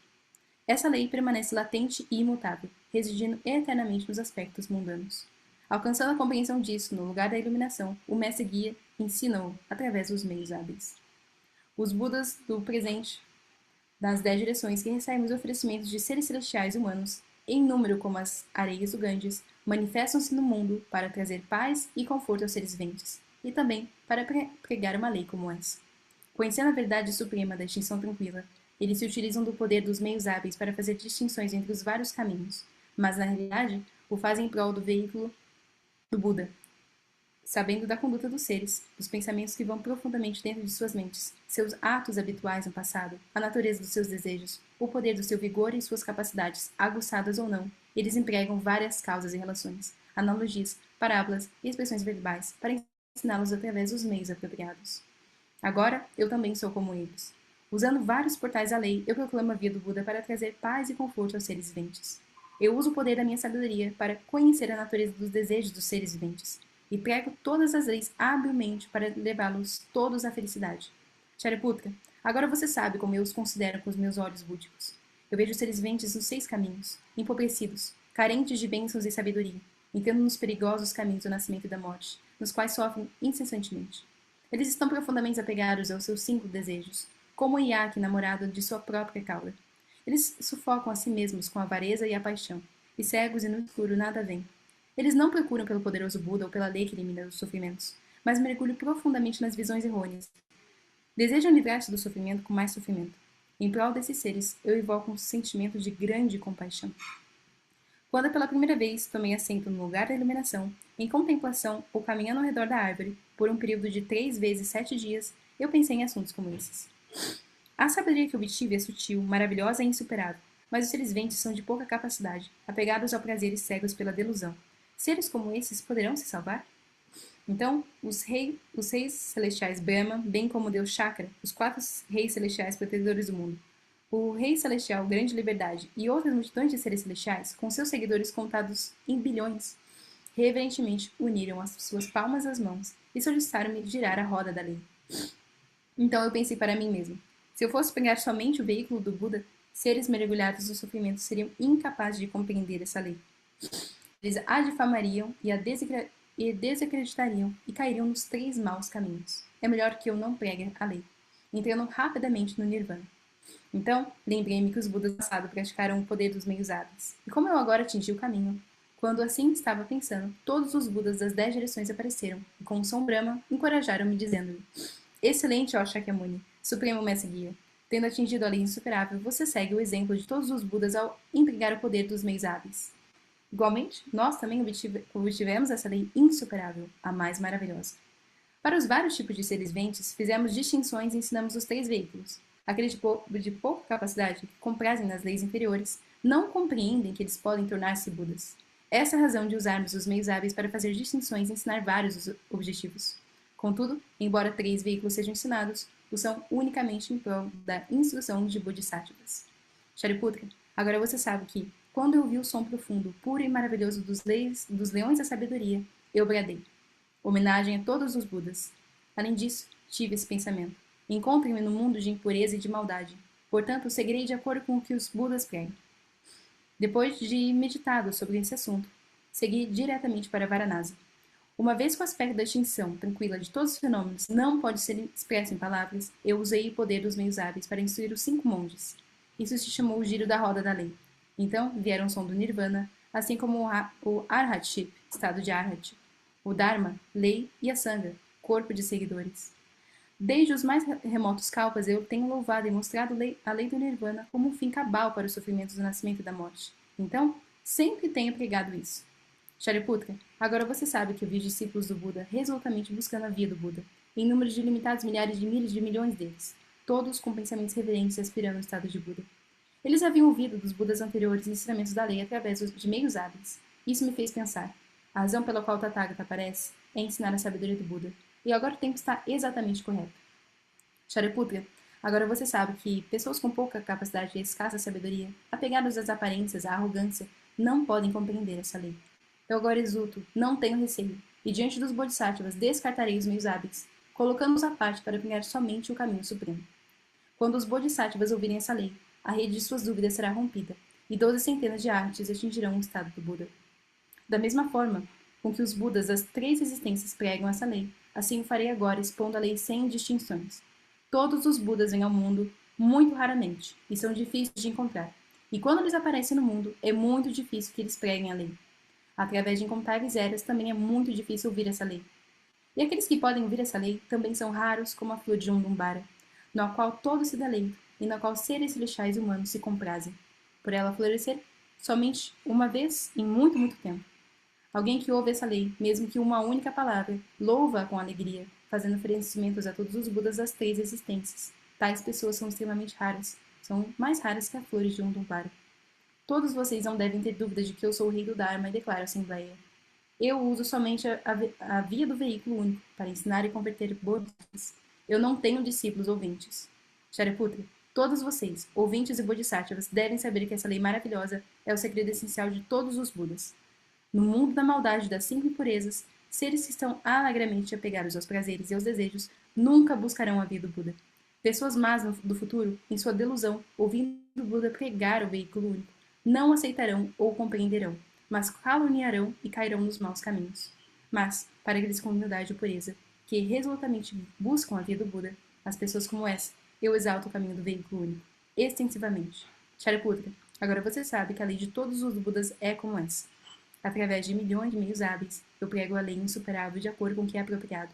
Essa lei permanece latente e imutável, residindo eternamente nos aspectos mundanos. Alcançando a compreensão disso, no lugar da iluminação, o mestre guia ensina-o através dos meios hábeis. Os Budas do presente, das 10 direções que recebem os oferecimentos de seres celestiais humanos, em número como as areias do Ganges, manifestam-se no mundo para trazer paz e conforto aos seres viventes, e também para pregar uma lei como essa. Conhecendo a verdade suprema da extinção tranquila, eles se utilizam do poder dos meios hábeis para fazer distinções entre os vários caminhos, mas na realidade o fazem em prol do veículo do Buda, sabendo da conduta dos seres, dos pensamentos que vão profundamente dentro de suas mentes, seus atos habituais no passado, a natureza dos seus desejos, o poder do seu vigor e suas capacidades, aguçadas ou não. Eles empregam várias causas e relações, analogias, parábolas e expressões verbais para ensiná-los através dos meios apropriados. Agora, eu também sou como eles. Usando vários portais à lei, eu proclamo a via do Buda para trazer paz e conforto aos seres viventes. Eu uso o poder da minha sabedoria para conhecer a natureza dos desejos dos seres viventes, e prego todas as leis habilmente para levá-los todos à felicidade. Shariputra, agora você sabe como eu os considero com os meus olhos búdicos. Eu vejo os seres viventes nos 6 caminhos, empobrecidos, carentes de bênçãos e sabedoria, entrando nos perigosos caminhos do nascimento e da morte, nos quais sofrem incessantemente. Eles estão profundamente apegados aos seus 5 desejos, como o iaque namorado de sua própria cauda. Eles sufocam a si mesmos com a avareza e a paixão, e cegos e no escuro nada veem. Eles não procuram pelo poderoso Buda ou pela lei que elimina os sofrimentos, mas mergulho profundamente nas visões errôneas. Desejam livrar-se do sofrimento com mais sofrimento. Em prol desses seres, eu invoco um sentimento de grande compaixão. Quando pela primeira vez tomei assento no lugar da iluminação, em contemplação ou caminhando ao redor da árvore, por um período de 3 vezes 7 dias, eu pensei em assuntos como esses. A sabedoria que obtive é sutil, maravilhosa e insuperável, mas os seres ventes são de pouca capacidade, apegados ao prazer e cegos pela delusão. Seres como esses poderão se salvar? Então, os reis celestiais Brahma, bem como o deus Chakra, os 4 reis celestiais protetores do mundo, o rei celestial Grande Liberdade e outras multidões de seres celestiais, com seus seguidores contados em bilhões, reverentemente uniram as suas palmas às mãos e solicitaram-me girar a roda da lei. Então eu pensei para mim mesmo, se eu fosse pegar somente o veículo do Buda, seres mergulhados no sofrimento seriam incapazes de compreender essa lei. Eles a difamariam e desacreditariam e cairiam nos 3 maus caminhos. É melhor que eu não pregue a lei, entrando rapidamente no Nirvana. Então, lembrei-me que os Budas do passado praticaram o poder dos meios hábeis. E como eu agora atingi o caminho, quando assim estava pensando, todos os Budas das 10 direções apareceram, e com o som Brahma, encorajaram-me, dizendo-me: Excelente, ó Shakyamuni, Supremo Mestre Guia. Tendo atingido a lei insuperável, você segue o exemplo de todos os Budas ao empregar o poder dos meios hábeis. Igualmente, nós também obtivemos essa lei insuperável, a mais maravilhosa. Para os vários tipos de seres ventes, fizemos distinções e ensinamos os 3 veículos. Aqueles de pouca capacidade, que comprazem nas leis inferiores, não compreendem que eles podem tornar-se Budas. Essa é a razão de usarmos os meios hábeis para fazer distinções e ensinar vários objetivos. Contudo, embora 3 veículos sejam ensinados, o são unicamente em prol da instrução de Bodhisattvas. Shariputra, agora você sabe que, quando eu ouvi o som profundo, puro e maravilhoso dos leões da sabedoria, eu bradei. Homenagem a todos os Budas. Além disso, tive esse pensamento. Encontrem-me no mundo de impureza e de maldade. Portanto, seguirei de acordo com o que os Budas pregam. Depois de meditado sobre esse assunto, segui diretamente para Varanasi. Uma vez que o aspecto da extinção tranquila de todos os fenômenos não pode ser expresso em palavras, eu usei o poder dos meios hábeis para instruir os 5 monges. Isso se chamou o giro da roda da lei. Então vieram o som do Nirvana, assim como o Arhatship, estado de Arhat, o Dharma, lei, e a Sangha, corpo de seguidores. Desde os mais remotos kalpas, eu tenho louvado e mostrado a lei do Nirvana como um fim cabal para os sofrimentos do nascimento e da morte. Então, sempre tenho pregado isso. Shariputra, agora você sabe que eu vi discípulos do Buda resolutamente buscando a via do Buda, em número de limitados milhares de milhas de milhões deles, todos com pensamentos reverentes e aspirando ao estado de Buda. Eles haviam ouvido dos Budas anteriores e ensinamentos da lei através de meios hábeis. Isso me fez pensar. A razão pela qual o Tathagata aparece é ensinar a sabedoria do Buda, e agora o tempo está exatamente correto. Shariputra, agora você sabe que pessoas com pouca capacidade e escassa sabedoria, apegadas às aparências, à arrogância, não podem compreender essa lei. Eu agora exulto, não tenho receio, e diante dos Bodhisattvas descartarei os meios hábeis, colocando-os à parte para pegar somente o caminho supremo. Quando os Bodhisattvas ouvirem essa lei, a rede de suas dúvidas será rompida, e 12 centenas de artes atingirão o estado do Buda. Da mesma forma com que os Budas das 3 existências pregam essa lei, assim o farei agora, expondo a lei sem distinções. Todos os Budas vêm ao mundo muito raramente, e são difíceis de encontrar. E quando eles aparecem no mundo, é muito difícil que eles preguem a lei. Através de incontáveis eras, também é muito difícil ouvir essa lei. E aqueles que podem ouvir essa lei também são raros como a flor de Umdumbara, na qual todo se deleitam e na qual seres celestiais e humanos se comprazem, por ela florescer somente uma vez em muito, muito tempo. Alguém que ouve essa lei, mesmo que uma única palavra, louva-a com alegria, fazendo oferecimentos a todos os Budas das 3 existências. Tais pessoas são extremamente raras, são mais raras que as flores de Umdumbara. Todos vocês não devem ter dúvida de que eu sou o rei do Dharma e declaro a Assembleia. Eu uso somente a via do veículo único para ensinar e converter bodhisattvas. Eu não tenho discípulos ouvintes. Shariputra, todos vocês, ouvintes e bodhisattvas, devem saber que essa lei maravilhosa é o segredo essencial de todos os Budas. No mundo da maldade das 5 impurezas, seres que estão alegremente apegados aos prazeres e aos desejos nunca buscarão a via do Buda. Pessoas más do futuro, em sua delusão, ouvindo o Buda pregar o veículo único, não aceitarão ou compreenderão, mas caluniarão e cairão nos maus caminhos. Mas, para aqueles com humildade e pureza, que resolutamente buscam a via do Buda, as pessoas como essa, eu exalto o caminho do veículo único, extensivamente. Shariputra, agora você sabe que a lei de todos os Budas é como essa. Através de milhões de meios hábeis, eu prego a lei insuperável de acordo com o que é apropriado.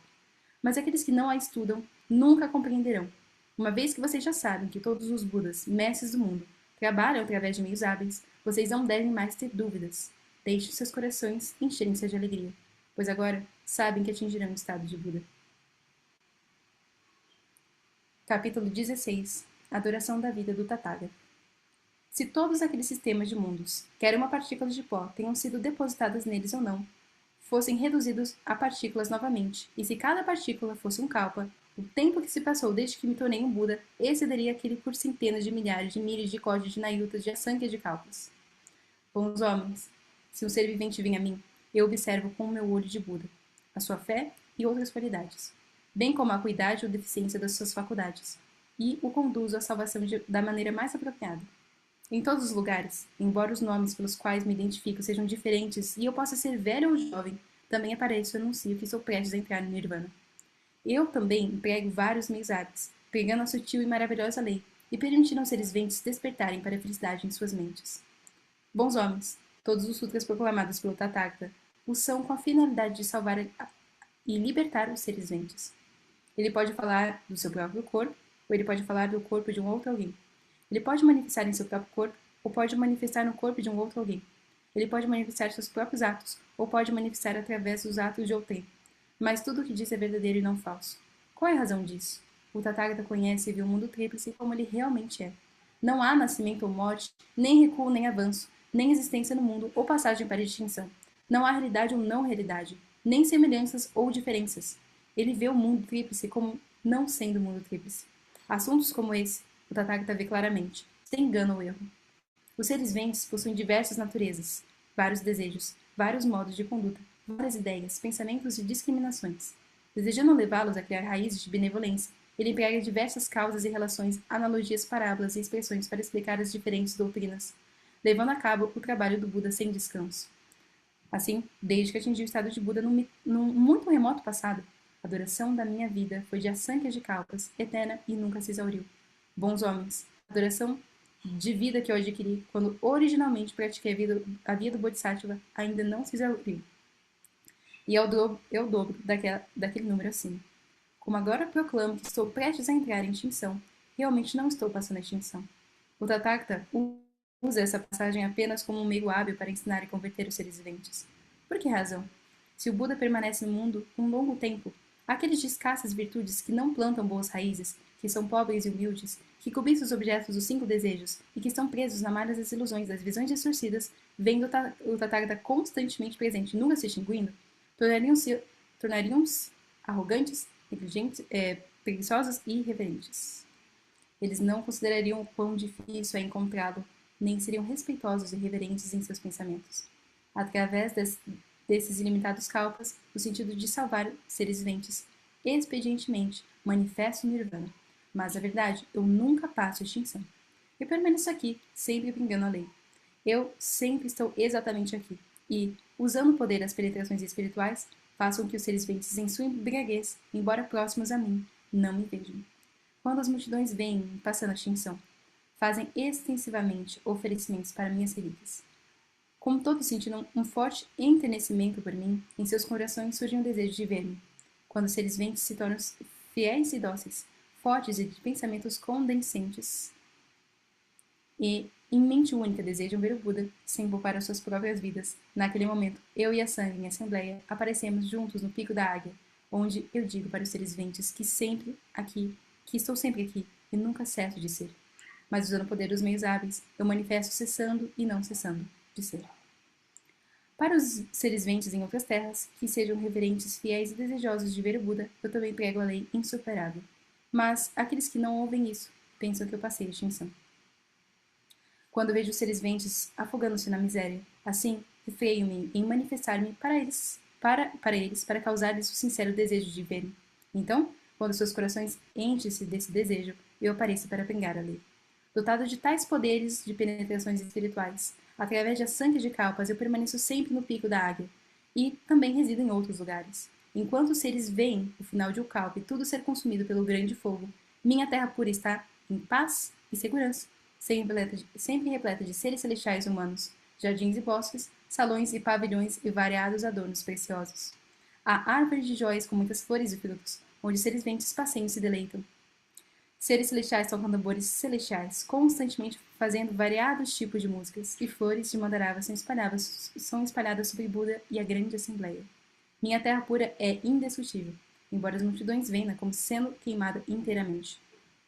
Mas aqueles que não a estudam nunca compreenderão. Uma vez que vocês já sabem que todos os Budas, mestres do mundo, trabalham através de meios hábeis, vocês não devem mais ter dúvidas. Deixem seus corações encherem-se de alegria, pois agora sabem que atingirão o estado de Buda. Capítulo 16. Adoração da vida do Tathagata. Se todos aqueles sistemas de mundos, quer uma partícula de pó, tenham sido depositadas neles ou não, fossem reduzidos a partículas novamente, e se cada partícula fosse um kalpa, o tempo que se passou desde que me tornei um Buda excederia aquele por centenas de milhares de milhas de códigos de nayutas de asankhya de kalpas. Bons homens, se um ser vivente vem a mim, eu observo com o meu olho de Buda a sua fé e outras qualidades, bem como a acuidade ou deficiência das suas faculdades, e o conduzo à salvação da maneira mais apropriada. Em todos os lugares, embora os nomes pelos quais me identifico sejam diferentes e eu possa ser velho ou jovem, também apareço e anuncio que sou prestes a entrar no Nirvana. Eu também emprego vários meios hábeis, pregando a sutil e maravilhosa lei e permitindo aos seres viventes despertarem para a felicidade em suas mentes. Bons homens, todos os sutras proclamados pelo Tathagata o são com a finalidade de salvar e libertar os seres viventes. Ele pode falar do seu próprio corpo, ou ele pode falar do corpo de um outro alguém. Ele pode manifestar em seu próprio corpo, ou pode manifestar no corpo de um outro alguém. Ele pode manifestar seus próprios atos, ou pode manifestar através dos atos de outrem. Mas tudo o que diz é verdadeiro e não falso. Qual é a razão disso? O Tathagata conhece e vê o mundo tríplice como ele realmente é. Não há nascimento ou morte, nem recuo nem avanço, nem existência no mundo ou passagem para a extinção. Não há realidade ou não realidade, nem semelhanças ou diferenças. Ele vê o mundo tríplice como não sendo mundo tríplice. Assuntos como esse, o Tathagata vê claramente, sem engano ou erro. Os seres viventes possuem diversas naturezas, vários desejos, vários modos de conduta, várias ideias, pensamentos e discriminações. Desejando levá-los a criar raízes de benevolência, ele emprega diversas causas e relações, analogias, parábolas e expressões para explicar as diferentes doutrinas, levando a cabo o trabalho do Buda sem descanso. Assim, desde que atingi o estado de Buda num muito remoto passado, a duração da minha vida foi de asankhya de kalpas, eterna e nunca se exauriu. Bons homens, a duração de vida que eu adquiri quando originalmente pratiquei a via do Bodhisattva ainda não se exauriu. E é o dobro daquele número acima. Como agora proclamo que estou prestes a entrar em extinção, realmente não estou passando a extinção. O Tathagata usa essa passagem apenas como um meio hábil para ensinar e converter os seres viventes. Por que razão? Se o Buda permanece no mundo um longo tempo, aqueles de escassas virtudes que não plantam boas raízes, que são pobres e humildes, que cobiçam os objetos dos 5 desejos e que estão presos na malha das ilusões das visões distorcidas, vendo o Tathagata constantemente presente e nunca se extinguindo, tornariam-se arrogantes, negligentes, preguiçosos e irreverentes. Eles não considerariam o quão difícil é encontrá-lo, nem seriam respeitosos e reverentes em seus pensamentos. Através desses ilimitados kalpas, no sentido de salvar seres viventes, expedientemente, manifesto o Nirvana. Mas, a verdade, eu nunca passo a extinção. Eu permaneço aqui, sempre brigando a lei. Eu sempre estou exatamente aqui. E, usando o poder das penetrações espirituais, façam que os seres viventes em sua embriaguez, embora próximos a mim, não me vejam. Quando as multidões vêm passando a extinção, fazem extensivamente oferecimentos para minhas relíquias. Como todos sentiram um forte enternecimento por mim, em seus corações surge um desejo de ver-me. Quando os seres viventes se tornam fiéis e dóceis, fortes e de pensamentos condescendentes, e em mente única desejam ver o Buda, sem poupar as suas próprias vidas. Naquele momento, eu e a Sangha em assembleia aparecemos juntos no pico da águia, onde eu digo para os seres viventes que estou sempre aqui e nunca cesso de ser. Mas usando o poder dos meios hábeis, eu manifesto cessando e não cessando de ser. Para os seres viventes em outras terras, que sejam reverentes, fiéis e desejosos de ver o Buda, eu também prego a lei insuperável. Mas aqueles que não ouvem isso, pensam que eu passei a extinção. Quando vejo os seres viventes afogando-se na miséria, assim, refreio-me em manifestar-me para eles, para causar-lhes o sincero desejo de ver-me. Então, quando seus corações enchem-se desse desejo, eu apareço para pregar a lei. Dotado de tais poderes de penetrações espirituais, através de asankhya de kalpas, eu permaneço sempre no pico da águia, e também resido em outros lugares. Enquanto os seres veem o final de um kalpa e tudo ser consumido pelo grande fogo, minha terra pura está em paz e segurança, sempre repleta de seres celestiais humanos, jardins e bosques, salões e pavilhões e variados adornos preciosos. Há árvores de joias com muitas flores e frutos, onde seres viventes passeiam e se deleitam. Seres celestiais tocam tambores celestiais, constantemente fazendo variados tipos de músicas, e flores de mandarava são espalhadas sobre Buda e a grande assembleia. Minha terra pura é indestrutível, embora as multidões venham como sendo queimada inteiramente.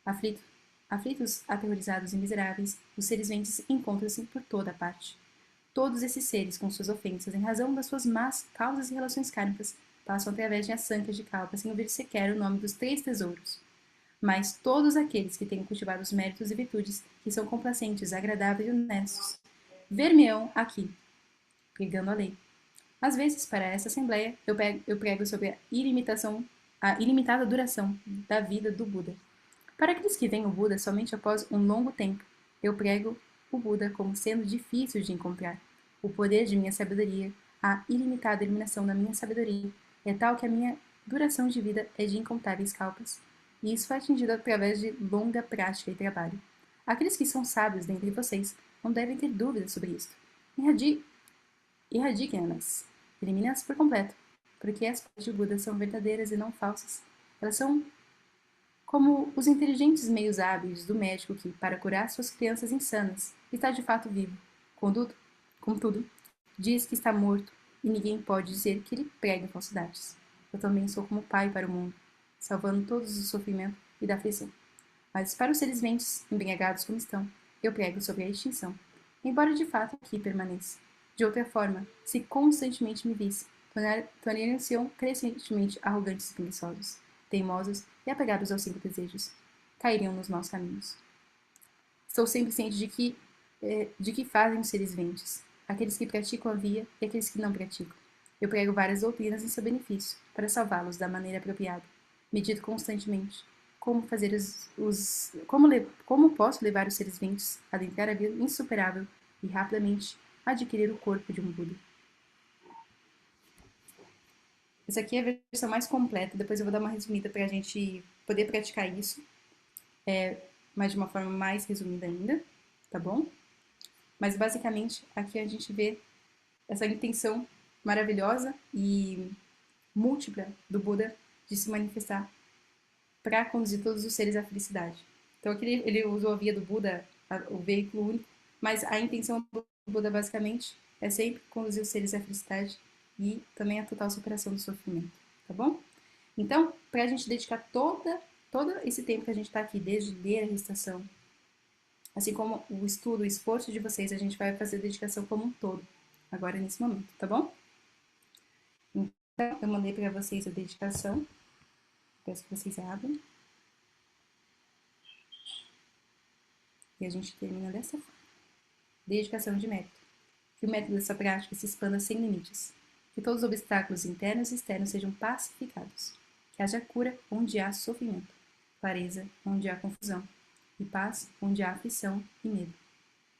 Aflito, aflitos, aterrorizados e miseráveis, os seres viventes encontram-se por toda a parte. Todos esses seres, com suas ofensas, em razão das suas más causas e relações kármicas, passam através de assancas de calpa sem ouvir sequer o nome dos 3 tesouros. Mas todos aqueles que tenham cultivado os méritos e virtudes, que são complacentes, agradáveis e honestos, ver-me-ão aqui, pregando a lei. Às vezes, para essa assembleia, eu prego sobre a ilimitada duração da vida do Buda. Para aqueles que veem o Buda somente após um longo tempo, eu prego o Buda como sendo difícil de encontrar. O poder de minha sabedoria, a ilimitada iluminação da minha sabedoria, é tal que a minha duração de vida é de incontáveis kalpas. E isso foi atingido através de longa prática e trabalho. Aqueles que são sábios dentre vocês não devem ter dúvidas sobre isto. Irradiquem-nas. Elimine-as por completo, porque as palavras de Buda são verdadeiras e não falsas. Elas são como os inteligentes meios hábeis do médico que, para curar suas crianças insanas, está de fato vivo. Contudo, diz que está morto e ninguém pode dizer que ele prega falsidades. Eu também sou como pai para o mundo, salvando todos do sofrimento e da aflição. Mas para os seres viventes, embriagados como estão, eu prego sobre a extinção, embora de fato aqui permaneça. De outra forma, se constantemente me visse, tornariam-se crescentemente arrogantes e preguiçosos, teimosos e apegados aos 5 desejos. Cairiam nos maus caminhos. Estou sempre ciente de que fazem os seres viventes, aqueles que praticam a via e aqueles que não praticam. Eu prego várias doutrinas em seu benefício, para salvá-los da maneira apropriada. Medito constantemente como fazer como posso levar os seres viventes a adentrar a via insuperável e rapidamente adquirir o corpo de um Buda. Essa aqui é a versão mais completa, depois eu vou dar uma resumida para a gente poder praticar isso, mas de uma forma mais resumida ainda, tá bom? Mas basicamente aqui a gente vê essa intenção maravilhosa e múltipla do Buda de se manifestar para conduzir todos os seres à felicidade. Então aqui ele usou a via do Buda, o veículo único, mas a intenção do Buda basicamente é sempre conduzir os seres à felicidade e também a total superação do sofrimento, tá bom? Então, para a gente dedicar todo esse tempo que a gente está aqui, desde ler a recitação, assim como o estudo, o esforço de vocês, a gente vai fazer a dedicação como um todo, agora nesse momento, tá bom? Então, eu mandei para vocês a dedicação, peço que vocês abram. E a gente termina dessa forma. Dedicação de mérito. Que o método dessa prática se expanda sem limites. Que todos os obstáculos internos e externos sejam pacificados. Que haja cura onde há sofrimento. Clareza onde há confusão. E paz onde há aflição e medo.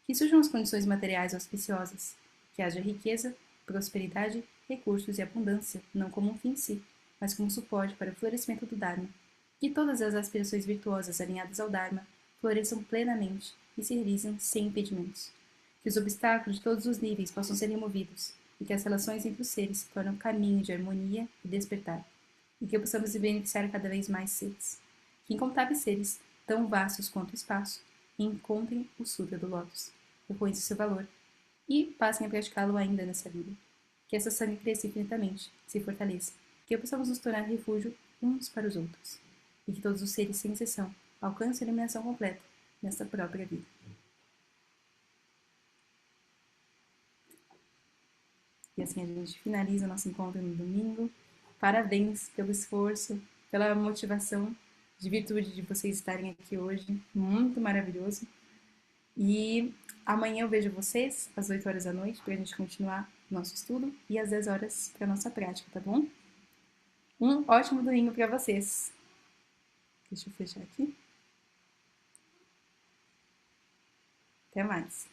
Que surjam as condições materiais auspiciosas. Que haja riqueza, prosperidade, recursos e abundância, não como um fim em si, mas como suporte para o florescimento do Dharma. Que todas as aspirações virtuosas alinhadas ao Dharma floresçam plenamente e se realizem sem impedimentos. Que os obstáculos de todos os níveis possam ser removidos e que as relações entre os seres se tornem um caminho de harmonia e despertar. E que possamos beneficiar cada vez mais seres. Que incontáveis seres, tão vastos quanto o espaço, encontrem o Sutra do Lótus, reconheçam seu valor e passem a praticá-lo ainda nessa vida. Que essa sangue cresça infinitamente, se fortaleça. Que possamos nos tornar refúgio uns para os outros. E que todos os seres, sem exceção, alcance a iluminação completa nesta própria vida. E assim a gente finaliza o nosso encontro no domingo. Parabéns pelo esforço, pela motivação de virtude de vocês estarem aqui hoje. Muito maravilhoso. E amanhã eu vejo vocês às 8 horas da noite para a gente continuar nosso estudo e às 10 horas para a nossa prática, tá bom? Um ótimo domingo para vocês. Deixa eu fechar aqui. Até mais.